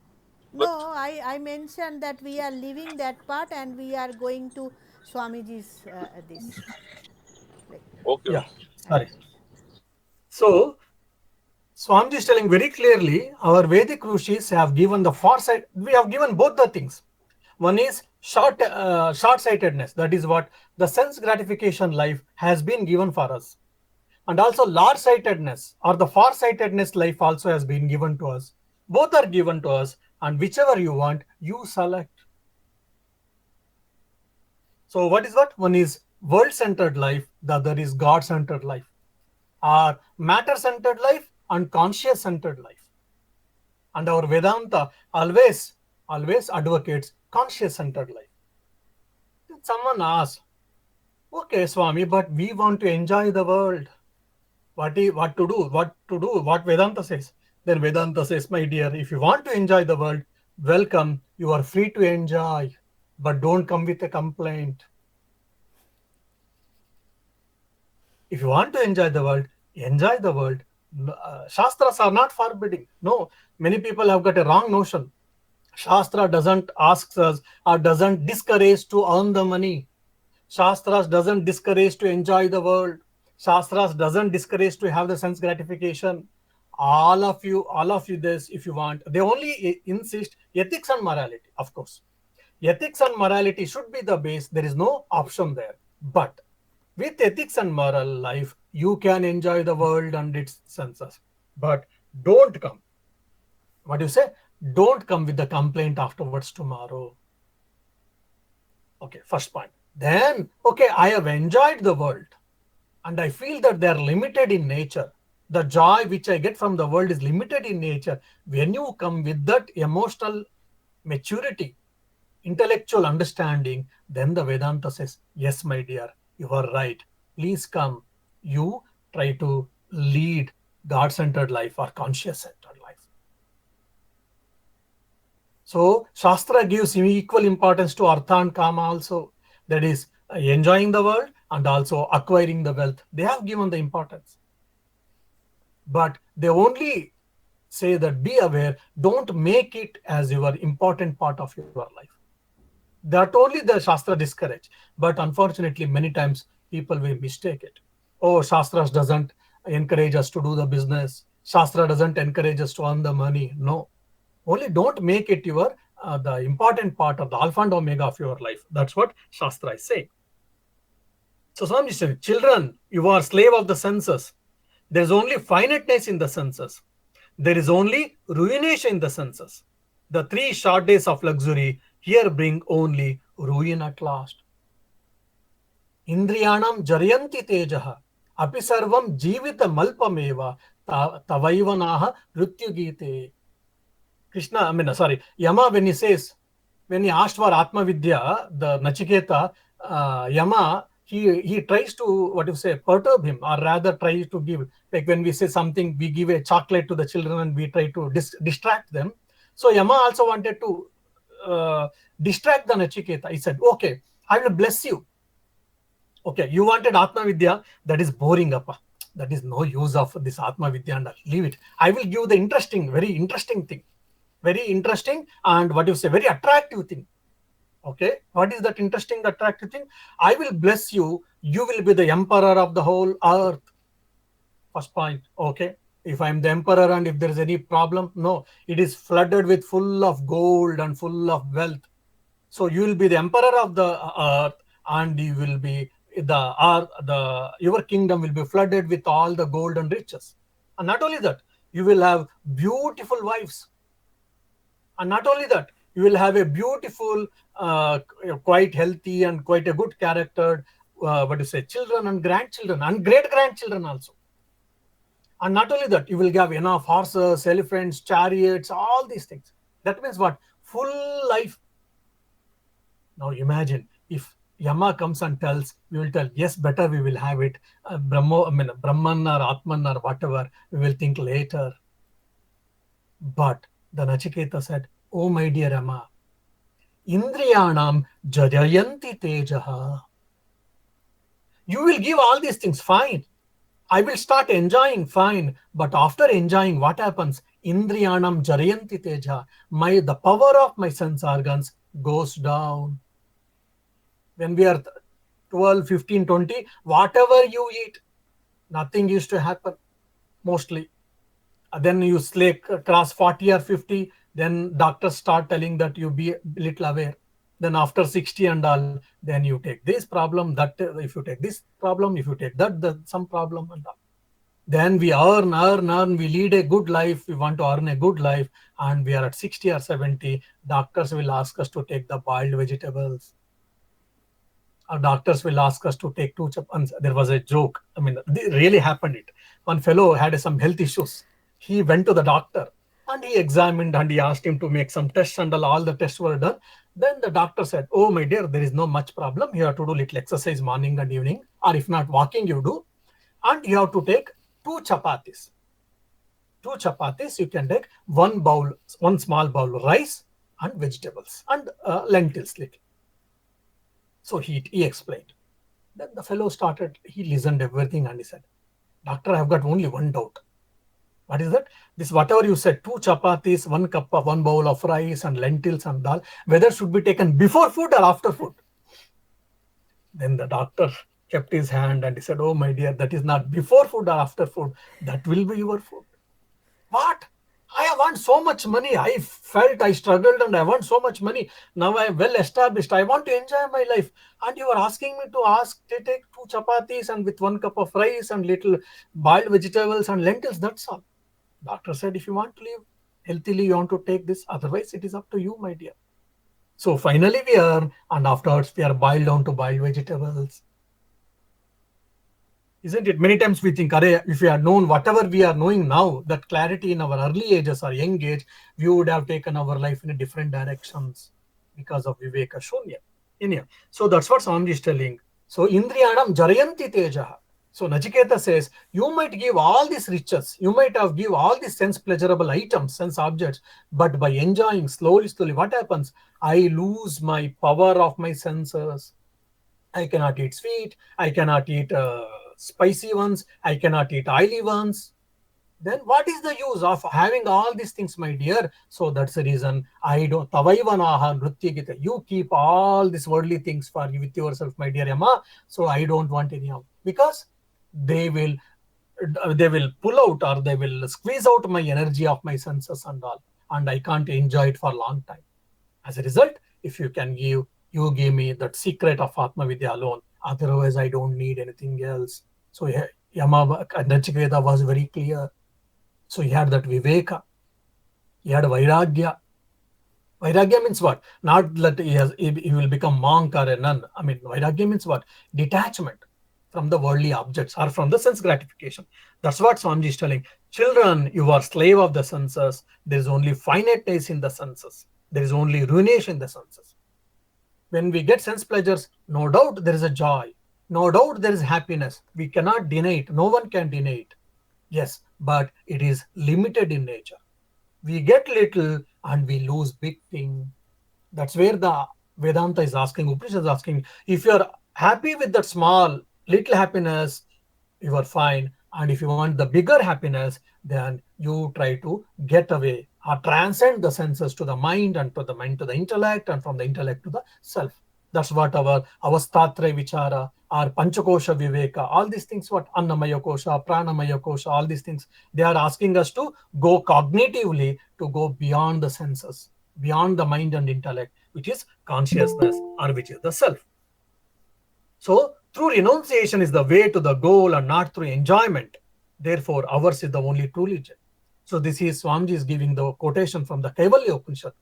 No, I mentioned that we are leaving that part and we are going to Swamiji's this. Like, Okay. Yeah, sorry. So Swamiji is telling very clearly, our Vedic rishis have given the foresight. We have given both the things. One is short-sightedness. That is what the sense gratification life has been given for us. And also large-sightedness or the far-sightedness life also has been given to us. Both are given to us, and whichever you want, you select. So what is what? One is world-centered life, the other is God-centered life. Or matter-centered life and conscious-centered life. And our Vedanta always advocates conscious-centered life. Someone asks, okay, Swami, but we want to enjoy the world. What to do? What Vedanta says? Then Vedanta says, my dear, if you want to enjoy the world, welcome. You are free to enjoy, but don't come with a complaint. If you want to enjoy the world, enjoy the world. Shastras are not forbidding. No, many people have got a wrong notion. Shastra doesn't ask us or doesn't discourage to earn the money. Shastras doesn't discourage to enjoy the world. Shastras doesn't discourage to have the sense gratification. All of you this, if you want. They only insist ethics and morality, of course. Ethics and morality should be the base. There is no option there. But with ethics and moral life, you can enjoy the world and its senses. But don't come. What do you say? Don't come with the complaint afterwards tomorrow. Okay, first point. Then, okay, I have enjoyed the world and I feel that they are limited in nature. The joy which I get from the world is limited in nature. When you come with that emotional maturity, intellectual understanding, then the Vedanta says, yes, my dear, you are right. Please come. You try to lead God-centered life or conscious-centered life. So Shastra gives equal importance to Artha and Kama also. That is enjoying the world and also acquiring the wealth. They have given the importance. But they only say that be aware, don't make it as your important part of your life. That only the Shastra discourage. But unfortunately, many times people will mistake it. Oh, Shastras doesn't encourage us to do the business. Shastra doesn't encourage us to earn the money. No. Only don't make it your the important part of the alpha and omega of your life. That's what Shastra is saying. So Swami said, children, you are slave of the senses. There is only finiteness in the senses. There is only ruination in the senses. The 3 short days of luxury here bring only ruin at last. Indriyanam jaryanti tejaha api sarvam jivita malpameva tavaivanaha rutyugite. Krishna, Yama, when he asked for Atma Vidya, the Nachiketa, Yama, he tries to, perturb him, or rather tries to give, like when we say something, we give a chocolate to the children and we try to distract them. So Yama also wanted to distract the Nachiketa. He said, okay, I will bless you. Okay, you wanted Atma Vidya, that is boring, appa. That is no use of this Atma Vidya, and leave it. I will give the very interesting thing. Very interesting and very attractive thing. Okay, what is that interesting, attractive thing? I will bless you. You will be the emperor of the whole earth. First point. Okay, if I am the emperor and if there is any problem, no, it is flooded with full of gold and full of wealth. So you will be the emperor of the earth, and you will be your kingdom will be flooded with all the gold and riches. And not only that, you will have beautiful wives. And not only that, you will have a beautiful, quite healthy and quite a good character, children and grandchildren and great-grandchildren also. And not only that, you will have enough horses, elephants, chariots, all these things. That means what? Full life. Now imagine if Yama comes and tells, we will tell, yes, better we will have it. Brahman or Atman or whatever, we will think later. But the Nachiketa said, oh my dear Yama, Indriyanam jajayanti tejaha. You will give all these things, fine. I will start enjoying, fine. But after enjoying, what happens? Indriyanam jajayanti tejaha. The power of my sense organs goes down. When we are 12, 15, 20, whatever you eat, nothing used to happen, mostly. Then you cross 40 or 50, then doctors start telling that you be a little aware. Then after 60 and all, then you take this problem, that if you take this problem, if you take that some problem and all. Then we earn, we lead a good life, we want to earn a good life, and we are at 60 or 70, doctors will ask us to take the boiled vegetables. Our doctors will ask us to take 2 chapatis. There was a joke. It really happened. One fellow had some health issues. He went to the doctor and he examined and he asked him to make some tests, and all the tests were done. Then the doctor said, oh my dear, there is no much problem. You have to do little exercise morning and evening, or if not walking, you do. And you have to take 2 chapatis. 2 chapatis, you can take one small bowl rice and vegetables and lentils little. So he explained. Then the fellow he listened everything and he said, doctor, I have got only one doubt. What is that? This whatever you said, 2 chapatis, 1 bowl of rice and lentils and dal, whether should be taken before food or after food? Then the doctor kept his hand and he said, oh my dear, that is not before food or after food. That will be your food. What? I want so much money. I felt I struggled and I want so much money. Now I am well established. I want to enjoy my life. And you are asking me to take 2 chapatis and with 1 cup of rice and little boiled vegetables and lentils. That's all. Doctor said, if you want to live healthily, you want to take this. Otherwise, it is up to you, my dear. So finally we earn, and afterwards we are boiled down to boiled vegetables. Isn't it? Many times we think, if we had known whatever we are knowing now, that clarity in our early ages or young age, we would have taken our life in different directions. because of Viveka Shunya. Anyhow, so that's what Swamiji is telling. So Indriyanam Jarayanti Tejaha. So Nachiketa says, you might give all these riches, you might have give all these sense pleasurable items, sense objects, but by enjoying slowly, what happens? I lose my power of my senses. I cannot eat sweet, I cannot eat spicy ones, I cannot eat oily ones. Then what is the use of having all these things, my dear? So that's the reason I don't. Tavaivanaha Nritya Gita. You keep all these worldly things for you with yourself, my dear Emma. So I don't want any of, because they will pull out, or they will squeeze out my energy of my senses and all, and I can't enjoy it for a long time. As a result, if you can give, you give me that secret of Atma Vidya alone. Otherwise, I don't need anything else. So Yama Nachiketa was very clear. So he had that Viveka, he had Vairagya. Vairagya means what? Not that he will become monk or a nun. I mean, Vairagya means what? Detachment from the worldly objects or from the sense gratification. That's what Swamiji is telling. Children, you are slave of the senses. There is only finiteness in the senses. There is only ruination in the senses. When we get sense pleasures, no doubt there is a joy. No doubt there is happiness. We cannot deny it. No one can deny it. Yes, but it is limited in nature. We get little and we lose big thing. That's where the Vedanta is asking, Upanishad is asking, if you are happy with that small, little happiness, you are fine. And if you want the bigger happiness, then you try to get away or transcend the senses to the mind, and to the mind to the intellect, and from the intellect to the self. That's what our Avastatra Vichara, our Panchakosha Viveka, all these things, what Annamaya Kosha, Pranamaya Kosha, all these things, they are asking us to go cognitively, to go beyond the senses, beyond the mind and intellect, which is consciousness, or which is the self. So through renunciation is the way to the goal, and not through enjoyment. Therefore, ours is the only true religion. So this is Swamiji is giving the quotation from the Kaivalya Upanishad.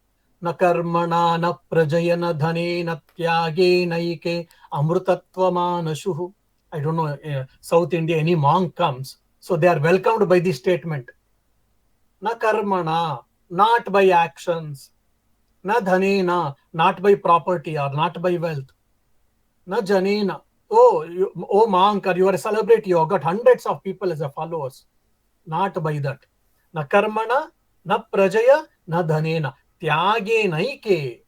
Na karmana na prajayana dhane na tyage naike amrutatvamanashuhu. I don't know, South India, any monk comes, so they are welcomed by this statement. Na karmana, not by actions. Na dhanena, not by property or not by wealth. Na janena, oh monk, or you are a celebrity, you have got hundreds of people as a followers. Not by that. Na karmana, na prajaya, na dhanena. Tyage naike.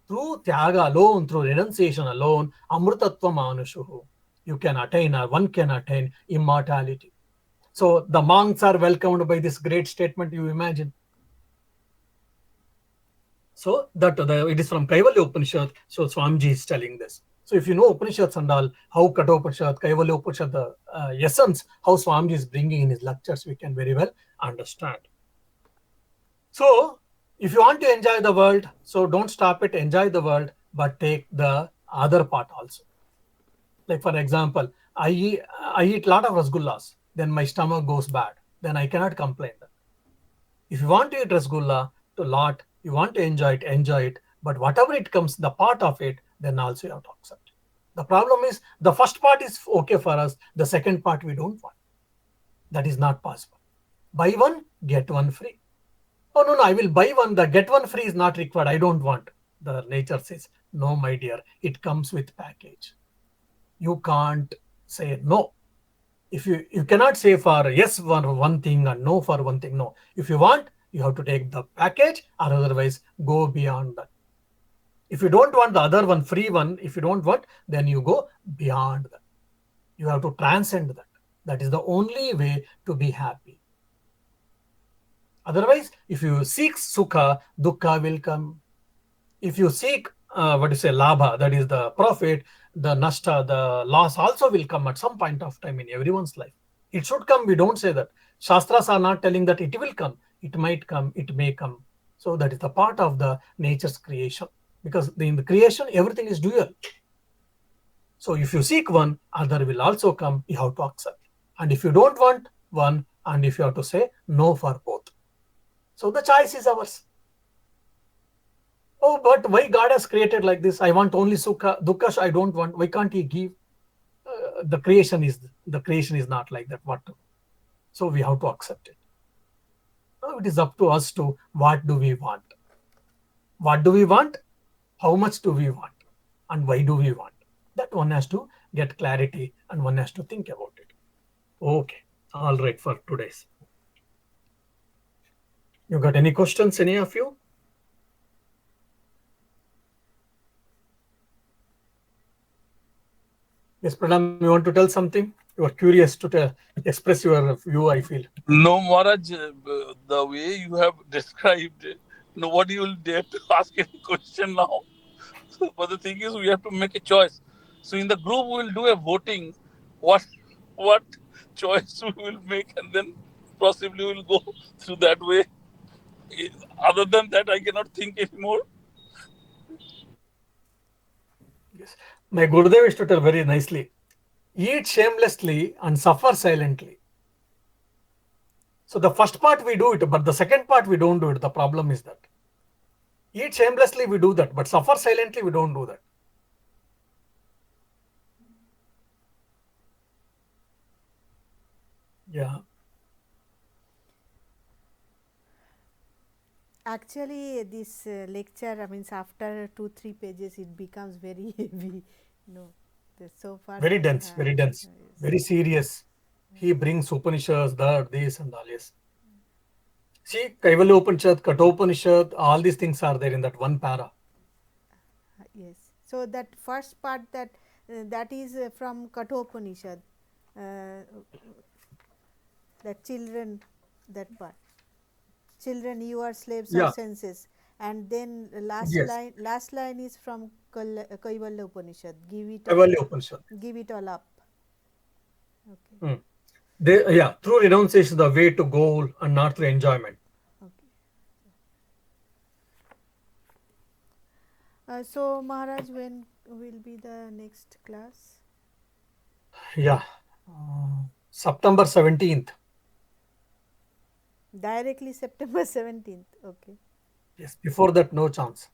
Through tyaga alone, through renunciation alone, amrutatva manushuhu. You can attain, or one can attain immortality. So the monks are welcomed by this great statement, you imagine. So that it is from Kaivalya Upanishad. So Swamiji is telling this. So if you know Upanishads and all, how Kathopanishad, Kaivalya Upanishad, the essence, how Swamiji is bringing in his lectures, we can very well understand. So if you want to enjoy the world, so don't stop it, enjoy the world, but take the other part also. Like for example, I eat a lot of rasgullas, then my stomach goes bad, then I cannot complain. If you want to eat rasgulla to lot, you want to enjoy it, but whatever it comes, the part of it, then also you have to accept it. The problem is, the first part is okay for us, the second part we don't want. That is not possible. Buy one, get one free. Oh no, I will buy one, the get one free is not required, I don't want. The nature says, no my dear, it comes with package. You can't say no. If you cannot say for yes for one thing and no for one thing, no. If you want, you have to take the package, or otherwise go beyond that. If you don't want the other one, free one, if you don't want, then you go beyond that. You have to transcend that. That is the only way to be happy. Otherwise, if you seek sukha, dukkha will come. If you seek labha, that is the profit, the nashta, the loss also will come at some point of time in everyone's life. It should come, we don't say that. Shastras are not telling that it will come. It might come, it may come. So that is the part of the nature's creation. Because in the creation, everything is dual. So if you seek one, other will also come, you have to accept. And if you don't want one, and if you have to say no for both. So the choice is ours. Oh, but why God has created like this? I want only sukha, dukkha I don't want. Why can't he give? The creation is not like that. What to? So we have to accept it. Now it is up to us to what do we want? What do we want? How much do we want? And why do we want? That one has to get clarity and one has to think about it. Okay. All right for today's. You got any questions, any of you? Yes, Pranam, you want to tell something? You are curious to express your view, I feel. No, Maharaj, the way you have described, nobody will dare to ask any question now. But the thing is, we have to make a choice. So in the group, we will do a voting. What choice we will make, and then possibly we'll go through that way. Other than that, I cannot think anymore. Yes. My Gurudev used to tell very nicely, eat shamelessly and suffer silently. So the first part we do it, but the second part we don't do it. The problem is that. Eat shamelessly, we do that, but suffer silently, we don't do that. Yeah. Actually, this lecture, I mean, after 2-3 pages, it becomes very heavy. No, so far. Very dense, yes. very serious. He brings Upanishads, that, this, and all. Yes. See, Kaivalya Upanishad, Kathopanishad, all these things are there in that one para. Yes. So that first part that is from Kathopanishad, that children, that part. Children, you are slaves of senses, and then last line is from Kaivalya Upanishad. Give it all up. Okay. Through renunciation, the way to goal and not through enjoyment. Okay. So Maharaj, when will be the next class? Yeah, September 17th. Directly September 17th. Okay. Yes, before that, no chance.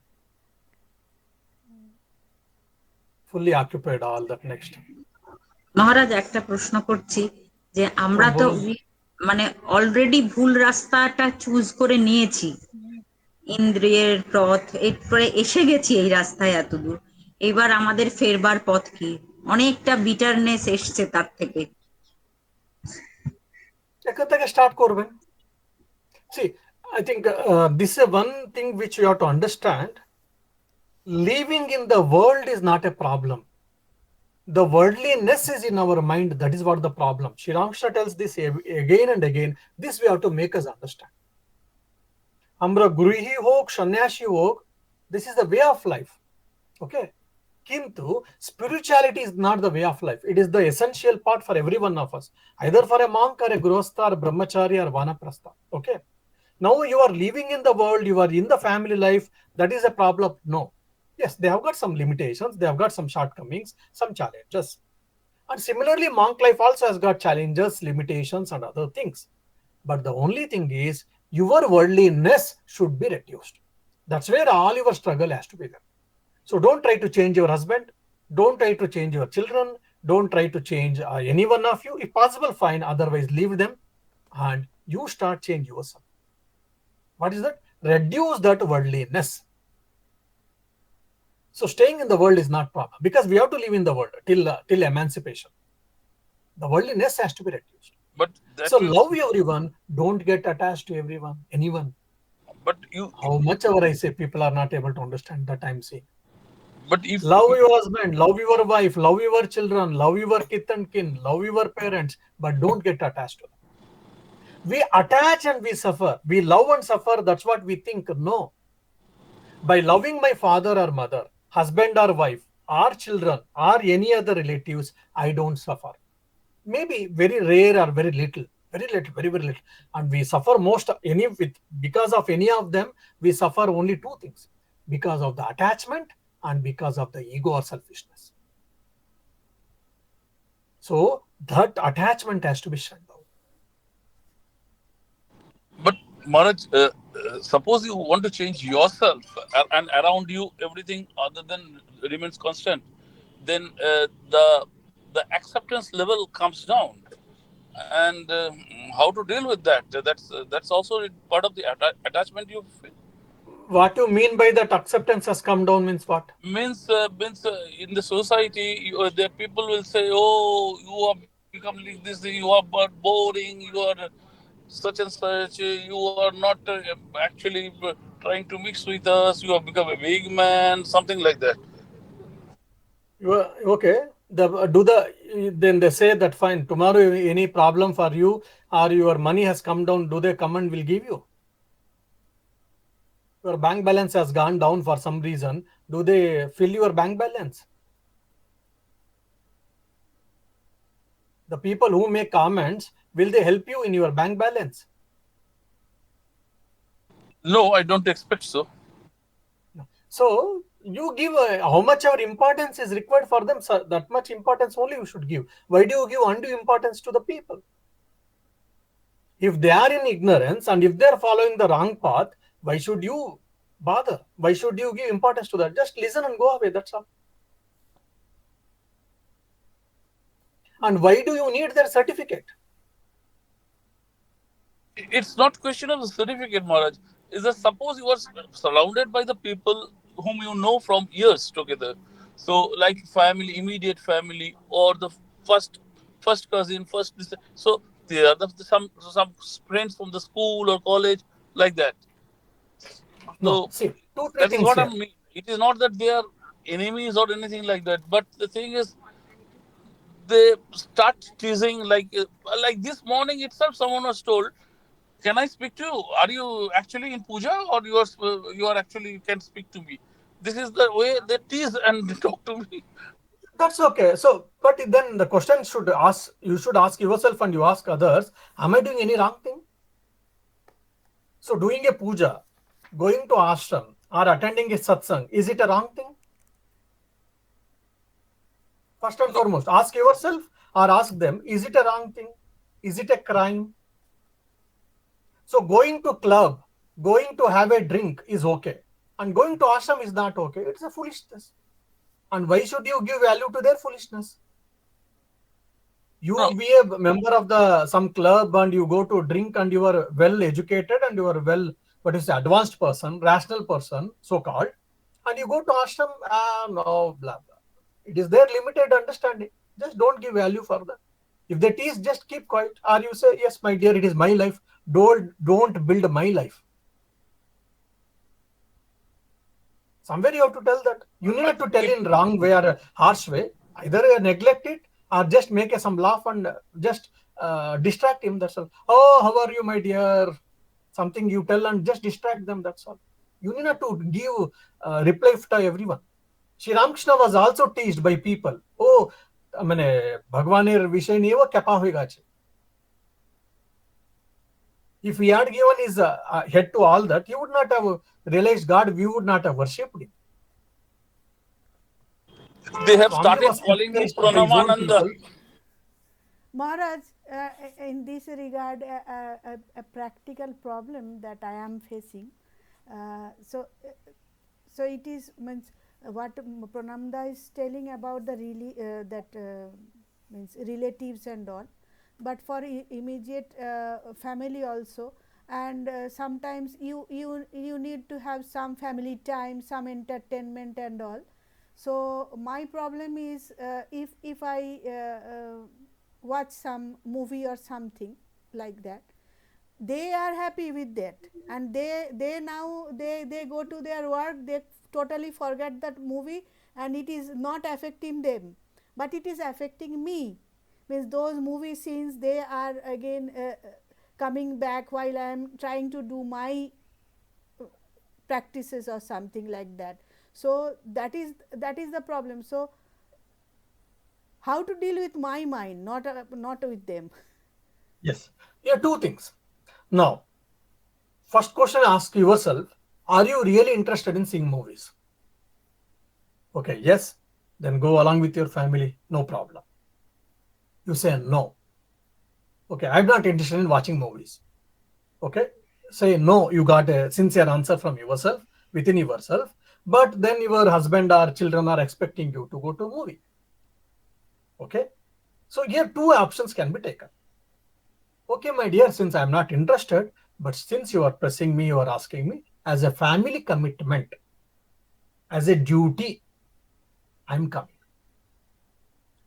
Fully occupied all that next. মহারাজ একটা প্রশ্ন করছি যে আমরা তো মানে already ভুল রাস্তাটা choose করে নিয়েছি, ইন্দ্রিয়ের পথ, এরপরে এসে গেছি এই রাস্তায় এতদূর, এবার আমাদের ফেরবার পথ কি? অনেকটা বিটারনেস এসছে তার থেকে। Start করবেন. See, I think this is one thing which you have to understand. Living in the world is not a problem. The worldliness is in our mind. That is what the problem. Sri Ramakrishna tells this again and again. This we have to make us understand. Amra Guruhi hok, Shanyashi hok. This is the way of life. Okay. Kintu, spirituality is not the way of life. It is the essential part for every one of us. Either for a monk or a grihastha or brahmachari or vanaprastha. Okay. Now you are living in the world, you are in the family life. That is a problem. No. Yes, they have got some limitations. They have got some shortcomings, some challenges. And similarly, monk life also has got challenges, limitations, and other things. But the only thing is, your worldliness should be reduced. That's where all your struggle has to be there. So don't try to change your husband. Don't try to change your children. Don't try to change any one of you. If possible, fine. Otherwise, leave them and you start change yourself. What is that? Reduce that worldliness. So staying in the world is not problem because we have to live in the world till emancipation. The worldliness has to be reduced. But so love everyone. Don't get attached to everyone, anyone. But how much ever I say, people are not able to understand that I'm saying. But if love your husband, love your wife, love your children, love your kith and kin, love your parents, but don't get attached to them. We attach and we suffer. We love and suffer. That's what we think. No. By loving my father or mother, husband or wife, or children, or any other relatives, I don't suffer. Maybe very rare or very little, very little. And we suffer most because of any of them, we suffer only two things. Because of the attachment and because of the ego or selfishness. So that attachment has to be shut down. But Maharaj, suppose you want to change yourself and around you everything other than remains constant, then the acceptance level comes down. And how to deal with that? That's also part of the attachment you feel. What you mean by that acceptance has come down means what? Means in the society, the people will say, oh, you have become like this, you are but boring, you are such and such, you are not actually trying to mix with us, you have become a big man, something like that. Okay. Then they say that fine. Tomorrow any problem for you or your money has come down, do they come and will give you? Your bank balance has gone down for some reason. Do they fill your bank balance? The people who make comments, will they help you in your bank balance? No, I don't expect so. So you give how much our importance is required for them. So that much importance only you should give. Why do you give undue importance to the people? If they are in ignorance and if they are following the wrong path, why should you bother? Why should you give importance to that? Just listen and go away. That's all. And why do you need their certificate? It's not question of the certificate, Maharaj. Is that suppose you are surrounded by the people whom you know from years together, so like family, immediate family, or the first cousin, so they are some friends from the school or college, like that. No, So see, two, three that is things what I here. mean. It is not that they are enemies or anything like that, but the thing is, they start teasing like this morning itself. Someone was told, can I speak to you? Are you actually in puja, or you are actually, you can speak to me? This is the way they tease and talk to me. That's okay. So, but then the question should ask, you should ask yourself and you ask others, am I doing any wrong thing? So, doing a puja, going to ashram, or attending a satsang, is it a wrong thing? First and No, foremost, ask yourself or ask them, is it a wrong thing? Is it a crime? So, going to club, going to have a drink is okay. And going to ashram is not okay. It's a foolishness. And why should you give value to their foolishness? You no, be a member of the some club and you go to drink and you are well educated and you are well, what is the advanced person, rational person, so called, and you go to ashram, no, blah blah. It is their limited understanding. Just don't give value for that. If they tease, just keep quiet. Or you say, yes, my dear, it is my life. Don't build my life. Somewhere you have to tell that. You need not to tell in wrong way or a harsh way. Either neglect it or just make some laugh and just distract him. That's all. Oh, how are you, my dear? Something you tell and just distract them. That's all. You need not to give reply to everyone. Sri Ramakrishna was also teased by people. Oh, মানে ভগবানের বিষয় নিয়েও Kappa হয়ে গেছে. If he had given his head to all that, he would not have realized God. We would not have worshipped him. they have Swami started was calling me criticized by his own Pranavananda. people. Maharaj, in this regard, a practical problem that I am facing. So it is means what Pranamda is telling about the means relatives and all, but for immediate family also, and sometimes you need to have some family time, some entertainment and all. So my problem is if I watch some movie or something like that, they are happy with that, and they now they go to their work, they totally forget that movie, and it is not affecting them, but it is affecting me. Means those movie scenes, they are again coming back while I am trying to do my practices or something like that. So that is the problem. So how to deal with my mind, not with them. Yes. Yeah, two things. Now, first question, ask yourself, are you really interested in seeing movies? Okay, yes. Then go along with your family, no problem. You say no. Okay, I'm not interested in watching movies. Okay, say no, you got a sincere answer from yourself, within yourself, but then your husband or children are expecting you to go to a movie. Okay, so here two options can be taken. Okay, my dear, since I'm not interested, but since you are pressing me, you are asking me, as a family commitment, as a duty, I'm coming.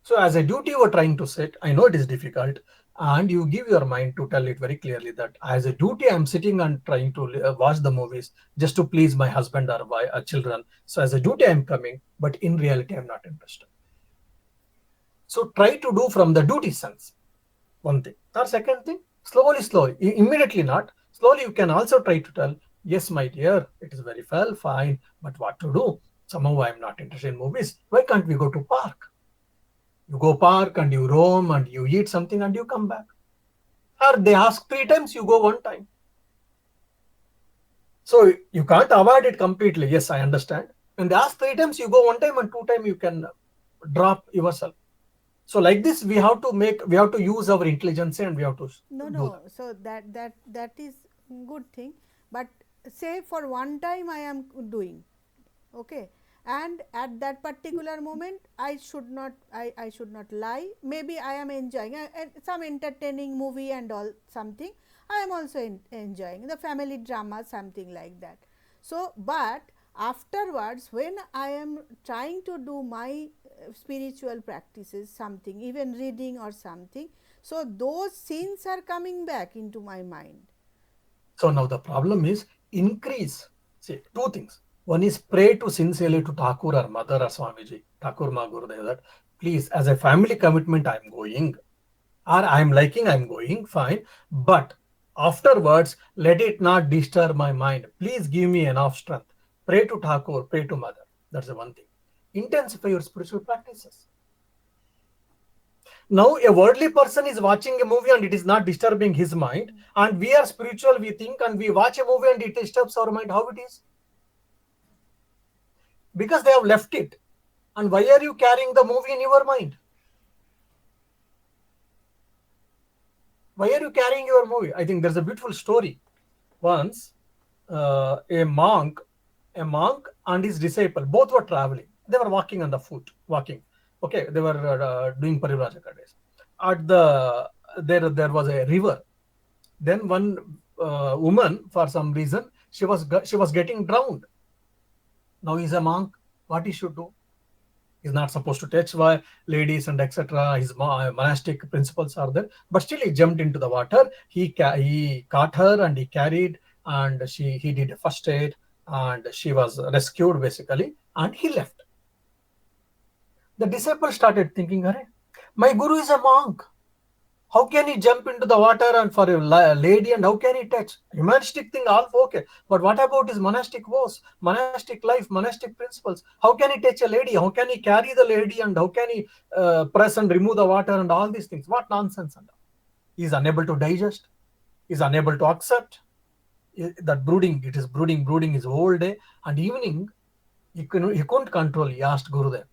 So as a duty you are trying to set, I know it is difficult, and you give your mind to tell it very clearly that as a duty I'm sitting and trying to watch the movies just to please my husband or my children. So as a duty I'm coming, but in reality I'm not interested. So try to do from the duty sense, one thing. Or second thing, slowly, immediately not. Slowly you can also try to tell, yes, my dear, it is very well, fine, but what to do? Somehow I'm not interested in movies. Why can't we go to park? You go park and you roam and you eat something and you come back. Or they ask 3 times, you go 1 time. So you can't avoid it completely. Yes, I understand. When they ask 3 times, you go 1 time, and 2 times you can drop yourself. So like this, we have to use our intelligence, and we have to No, do no. that. So that is good thing. But say for one time I am doing, okay, and at that particular moment I should not, I should not lie. Maybe I am enjoying some entertaining movie and all something. I am also enjoying the family drama, something like that. So, but afterwards when I am trying to do my spiritual practices, something, even reading or something, so those scenes are coming back into my mind. So now the problem is increase. See, 2 things. One is pray to sincerely to Thakur or Mother or Swamiji, Thakur Ma Gurudev, that please, as a family commitment, I am going, or I am liking, I am going, fine. But afterwards, let it not disturb my mind. Please give me enough strength. Pray to Thakur, pray to Mother. That's the one thing. Intensify your spiritual practices. Now, a worldly person is watching a movie and it is not disturbing his mind. And we are spiritual, we think, and we watch a movie and it disturbs our mind. How it is? Because they have left it. And why are you carrying the movie in your mind? Why are you carrying your movie? I think there's a beautiful story. Once, a monk and his disciple, both were traveling. They were walking on the foot, walking. Okay, they were doing Parivrajaka days. At there was a river. Then one woman, for some reason, she was getting drowned. Now he's a monk. What he should do? He's not supposed to touch ladies and etc. His monastic principles are there, but still he jumped into the water. He caught her and he carried, and he did a first aid, and she was rescued basically, and he left. The disciple started thinking, "Arey, my guru is a monk. How can he jump into the water and for a lady, and how can he touch? Humanistic thing, all okay. But what about his monastic vows, monastic life, monastic principles? How can he touch a lady? How can he carry the lady? And how can he press and remove the water and all these things? What nonsense. He is unable to digest. He is unable to accept that brooding. It is brooding his whole day. And evening, he couldn't control. He asked Gurudev,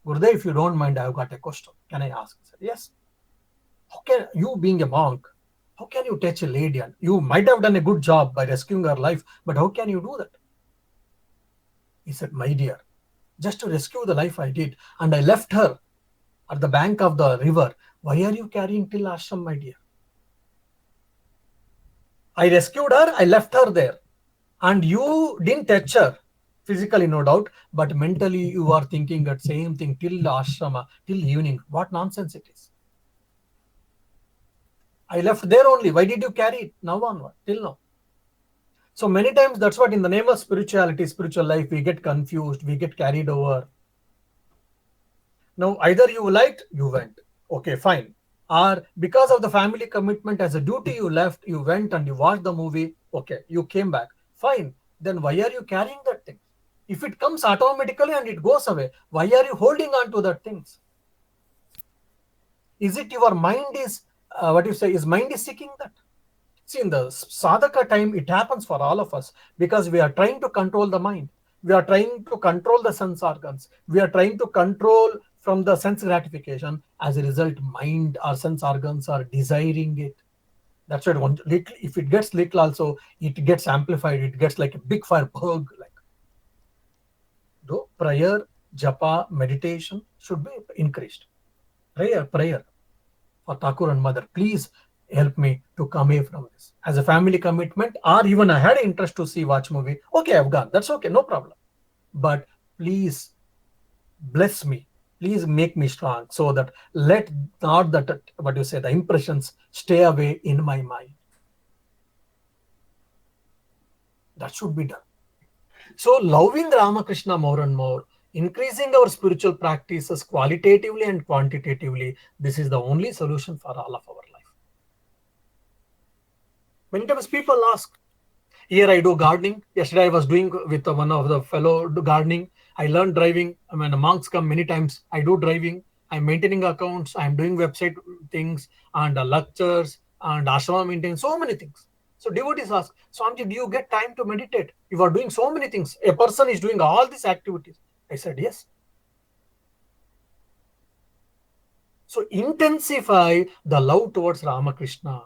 Gurudev, if you don't mind, I have got a question. Can I ask? He said, yes. How can you, being a monk, how can you touch a lady? And you might have done a good job by rescuing her life, but how can you do that? He said, my dear, just to rescue the life I did, and I left her at the bank of the river. Why are you carrying till ashram, my dear? I rescued her, I left her there, and you didn't touch her. Physically, no doubt, but mentally you are thinking that same thing till ashrama, till evening. What nonsense it is. I left there only. Why did you carry it now onward, till now? So many times that's what in the name of spirituality, spiritual life, we get confused, we get carried over. Now, either you liked, you went. Okay, fine. Or because of the family commitment as a duty, you left, you went and you watched the movie. Okay, you came back. Fine. Then why are you carrying that thing? If it comes automatically and it goes away, why are you holding on to that things? Is it your mind is, mind is seeking that? See, in the sadhaka time, it happens for all of us because we are trying to control the mind. We are trying to control the sense organs. We are trying to control from the sense gratification. As a result, mind or sense organs are desiring it. That's why if it gets little also, it gets amplified. It gets like a big fire bug. Like, though prayer, japa, meditation should be increased. Prayer for Thakur and Mother. Please help me to come away from this as a family commitment, or even I had an interest to watch movie. Okay, I've gone. That's okay, no problem. But please bless me. Please make me strong so that let not that what you say the impressions stay away in my mind. That should be done. So loving Ramakrishna more and more, increasing our spiritual practices qualitatively and quantitatively, this is the only solution for all of our life. Many times people ask, here I do gardening. Yesterday I was doing with one of the fellow gardening. I learned driving. I mean, monks come many times. I do driving. I'm maintaining accounts. I'm doing website things and lectures and ashrama maintenance, so many things. So devotees ask, Swamiji, do you get time to meditate? You are doing so many things. A person is doing all these activities. I said, yes. So intensify the love towards Ramakrishna.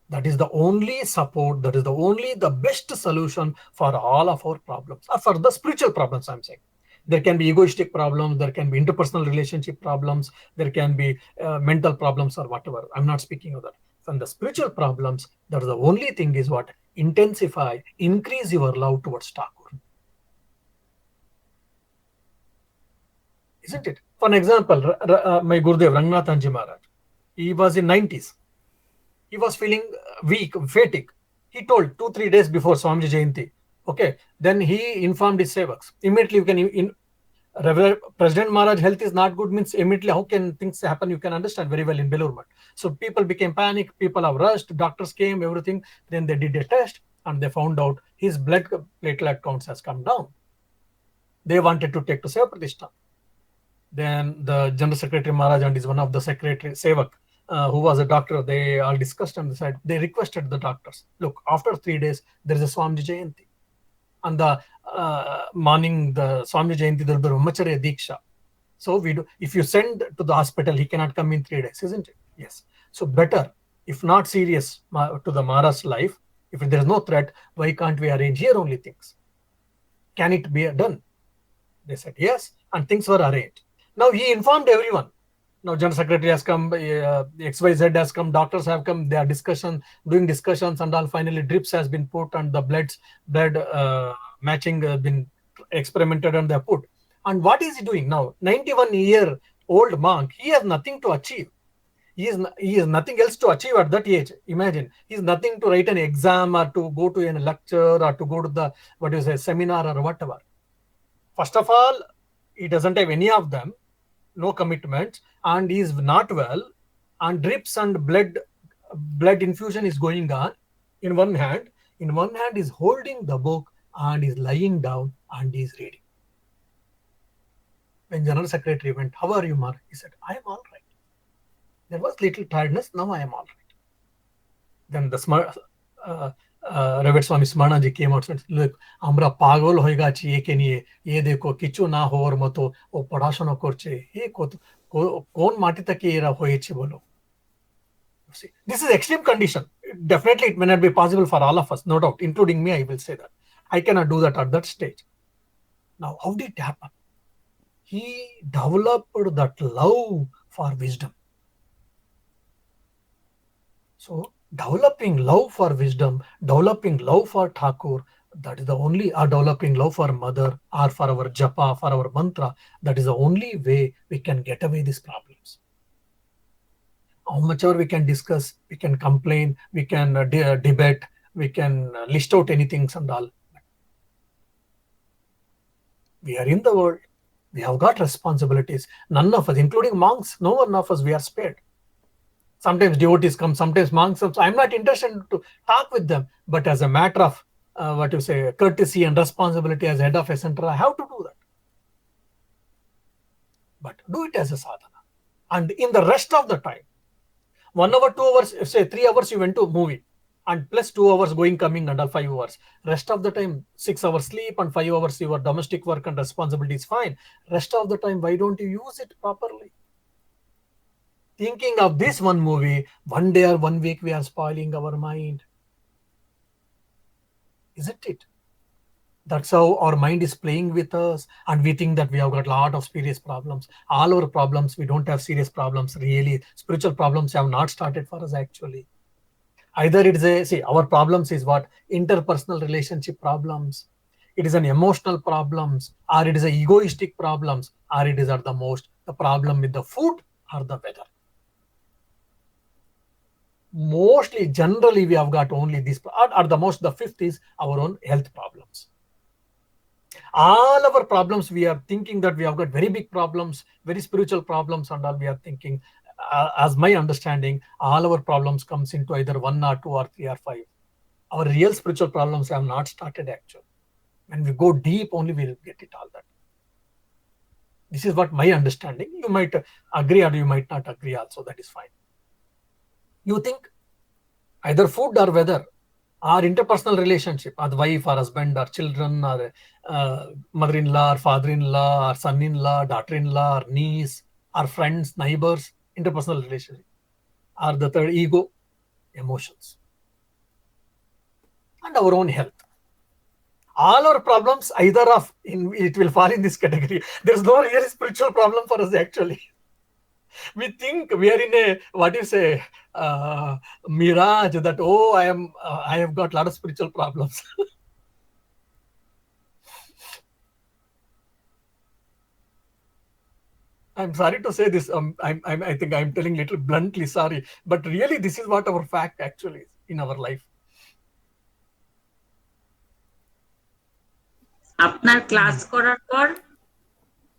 That is the only support, that is the only the best solution for all of our problems, or for the spiritual problems, I'm saying. There can be egoistic problems, there can be interpersonal relationship problems, there can be mental problems or whatever. I'm not speaking of that. From the spiritual problems, that is the only thing is what? Intensify, increase your love towards Thakur. Isn't it? For an example, my Gurudev, Ranganathanji Maharaj, he was in 90s. He was feeling weak, fatigue. He told 2-3 days before Swamiji Jayanti. Okay, then he informed his sevaks. Immediately you can President Maharaj health is not good means immediately how can things happen? You can understand very well in Belur Math. So people became panic. People have rushed. Doctors came, everything. Then they did a test and they found out his blood platelet counts has come down. They wanted to take to Seva Pratishtha. Then the General Secretary Maharaj and is one of the secretary Sevak, who was a doctor, they all discussed and decided, they requested the doctors, look, after 3 days, there is a Swamiji Jayanti. On the morning, the Swamiji Jayanti, there will be Brahmacharya Diksha. So we do, if you send to the hospital, he cannot come in 3 days, isn't it? Yes. So better, if not serious to the Maharaj's life, if there is no threat, why can't we arrange here only things? Can it be done? They said yes, and things were arranged. Now he informed everyone. Now General Secretary has come, XYZ has come, doctors have come, they are doing discussions and all. Finally drips has been put and the blood matching been experimented and they are put. And what is he doing now? 91-year-old monk, he has nothing to achieve. He is nothing else to achieve at that age. Imagine, he is nothing to write an exam or to go to a lecture or to go to the seminar or whatever. First of all, he doesn't have any of them, no commitments, and he is not well, and drips and blood infusion is going on in one hand. In one hand is holding the book and is lying down and is reading. When General Secretary went, how are you, Mark? He said, I am all right. There was little tiredness, now I am all right. Then the Reverend Swami Smarnaji came out and said, look, আমরা পাগল হয়ে গেছি একে নিয়ে, এ দেখো কিছু না হওয়ার মতো ও পড়াশোনা করছে, এ কোন মাটি থেকে এরা হয়েছে বলো? This is extreme condition. Definitely it may not be possible for all of us, no doubt, including me, I will say that. I cannot do that at that stage. Now, how did it happen? He developed that love for wisdom. So, developing love for wisdom, developing love for Thakur, that is the only, or developing love for mother or for our japa, for our mantra, that is the only way we can get away these problems. How much ever we can discuss, we can complain, we can debate, we can list out anything and all. We are in the world, we have got responsibilities. None of us, including monks, no one of us, we are spared. Sometimes devotees come, sometimes monks come. So I'm not interested to talk with them. But as a matter of, courtesy and responsibility as head of a center, I have to do that. But do it as a sadhana. And in the rest of the time, 1 hour, 2 hours, say 3 hours you went to movie. And plus 2 hours going, coming and all 5 hours. Rest of the time, 6 hours sleep and 5 hours your domestic work and responsibility is fine. Rest of the time, why don't you use it properly? Thinking of this one movie, one day or 1 week, we are spoiling our mind. Isn't it? That's how our mind is playing with us, and we think that we have got a lot of serious problems. All our problems, we don't have serious problems, really. Spiritual problems have not started for us, actually. Either it is our problems is what? Interpersonal relationship problems. It is an emotional problems, or it is a egoistic problems, or it is at the most the problem with the food or the weather. Mostly, generally, we have got only this, or the most, the fifth is our own health problems. All our problems, we are thinking that we have got very big problems, very spiritual problems, and all we are thinking, as my understanding, all our problems comes into either 1 or 2 or 3 or 5. Our real spiritual problems have not started actually. When we go deep, only we will get it all that. This is what my understanding. You might agree or you might not agree also, that is fine. You think either food or weather, or interpersonal relationship, or the wife or husband or children or mother-in-law or father-in-law or son-in-law, daughter-in-law or niece or friends, neighbors, interpersonal relationship, or the third, ego, emotions, and our own health. All our problems either of it will fall in this category. There's no real spiritual problem for us actually. We think we are in a what you say mirage that I have got a lot of spiritual problems. I'm sorry to say this. I think I'm telling little bluntly sorry, but really this is what our fact actually is in our life. আপনার class করার পর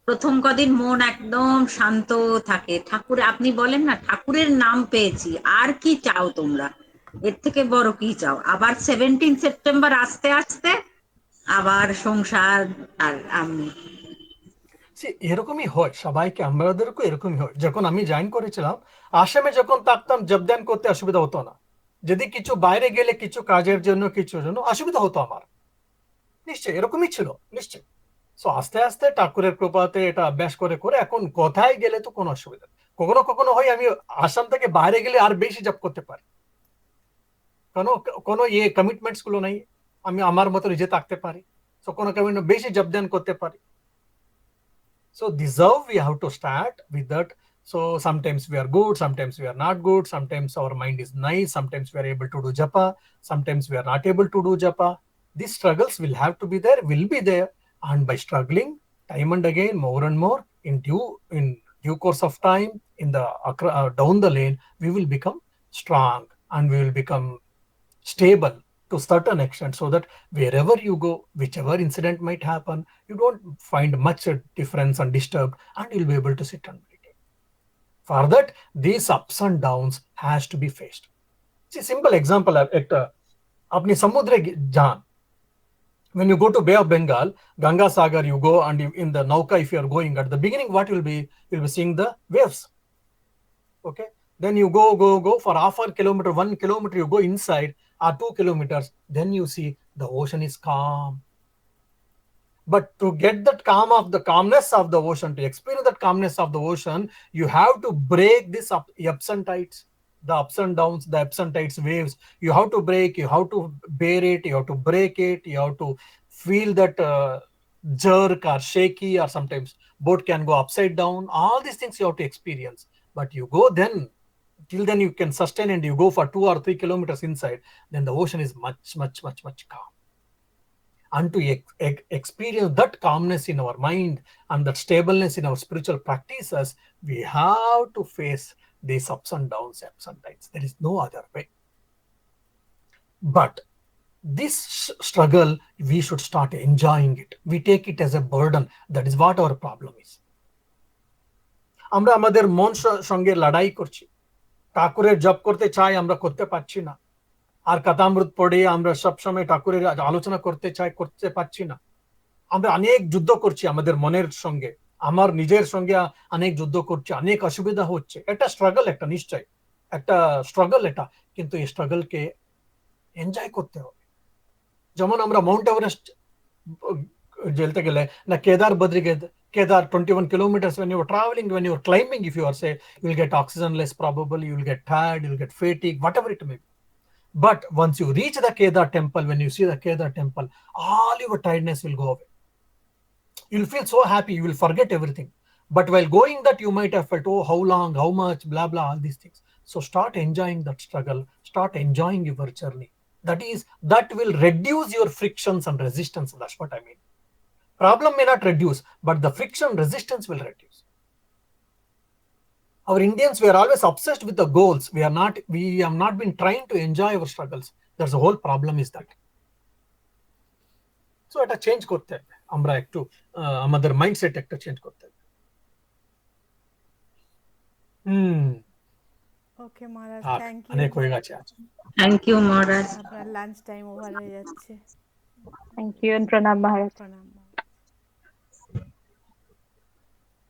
প্রথম কদিন মন একদম শান্ত থাকে। ঠাকুর, আপনি বলেন না ঠাকুরের নাম পেয়েছি, আর কি চাও তোমরা, এর থেকে বড় কি চাও? আবার 17 সেপ্টেম্বর আসতে আসতে আবার সংসার আর আমি এরকমই হয় সবাইকে, আমাদেরকে এরকমই হয়। যখন আমি জয়েন করেছিলাম আসামে, যখন থাকতাম যোগদান করতে অসুবিধা হতো না। যদি কিছু বাইরে গেলে কিছু কাজের জন্য কিছু জন্য অসুবিধা হতো আমার, নিশ্চয়ই এরকমই ছিল নিশ্চয়ই। সো আস্তে আস্তে ঠাকুরের কৃপাতে এটা অভ্যাস করে করে এখন কোথায় গেলে তো কোনো অসুবিধা। কখনো কখনো হয় আমি আসাম থেকে বাইরে গেলে আর বেশি জব করতে পারি, কোনো কোনো কমিটমেন্টস গুলো নাই, আমি আমার মতো নিজে থাকতে পারি। সো কোনো কমিটমেন্ট বেশি যোগদান করতে পারি। So this how we have to start with that. So sometimes we are good, sometimes we are not good, sometimes our mind is nice, sometimes we are able to do japa, sometimes we are not able to do japa. These struggles will have to be there, will be there, and by struggling time and again, more and more, in due course of time, in the down the lane, we will become strong and we will become stable to certain extent, so that wherever you go, whichever incident might happen, you don't find much difference and disturb, and you'll be able to sit and meditate. For that, these ups and downs has to be faced. See, simple example, apni samudra jaan, when you go to Bay of Bengal, Ganga Sagar, you go, and in the nauka, if you are going at the beginning, what you'll be seeing the waves. Okay, then you go for half a kilometer, 1 kilometer, you go inside, or 2 kilometers, then you see the ocean is calm. But to get that calmness of the ocean, to experience that calmness of the ocean, you have to break this ups and tides, the ups and downs, the ups and tides waves. You have to break, you have to bear it, you have to break it, you have to feel that jerk or shaky, or sometimes boat can go upside down. All these things you have to experience. But you go then, till then you can sustain, and you go for 2 or 3 kilometers inside, then the ocean is much calm. And to experience that calmness in our mind and that stableness in our spiritual practices, we have to face these ups and downs, ups and tides. There is no other way. But this struggle, we should start enjoying it. We take it as a burden. That is what our problem is. আমরা আমাদের মন সঙ্গে লড়াই করছি, ঠাকুরের জপ করতে চাই, আমরা করতে পারছি না। আর কথামৃত পড়ে আমরা সবসময় ঠাকুরের আলোচনা করতে চাই, করতে পারছি না। আমরা অনেক যুদ্ধ করছি আমাদের মনের সঙ্গে, আমার নিজের সঙ্গে অনেক যুদ্ধ করছি, অনেক অসুবিধা হচ্ছে। একটা স্ট্রাগল, একটা নিশ্চয় একটা স্ট্রাগল এটা, কিন্তু এই স্ট্রাগলকে এনজয় করতে হবে। যেমন আমরা মাউন্ট এভারেস্ট যেতে গেলে না, Kedar বদ্রিকে, Kedar 21 kilometers, when you are traveling, when you are climbing, if you are say, you will get oxygen less probably, you will get tired, you will get fatigue, whatever it may be. But once you reach the Kedar temple, when you see the Kedar temple, all your tiredness will go away. You will feel so happy, you will forget everything. But while going that, you might have felt, oh, how long, how much, blah, blah, all these things. So start enjoying that struggle, start enjoying your journey. That will reduce your frictions and resistance. That's what I mean. Problem may not reduce, but the friction resistance will reduce. Our Indians, we are always obsessed with the goals. We have not been trying to enjoy our struggles. That's the whole problem is that. So এটা change করতে হবে, আমরা একটু আমাদের mindset একটা change করতে হবে। ওকে মহারাজ, থাক, থ্যাংক ইউ। অনেক হয়ে গেছে আজ। থ্যাংক ইউ মহারাজ। আপনার লাঞ্চ টাইম ওভার হয়ে যাচ্ছে। Thank you and Pranam Maharaj. প্রণাম।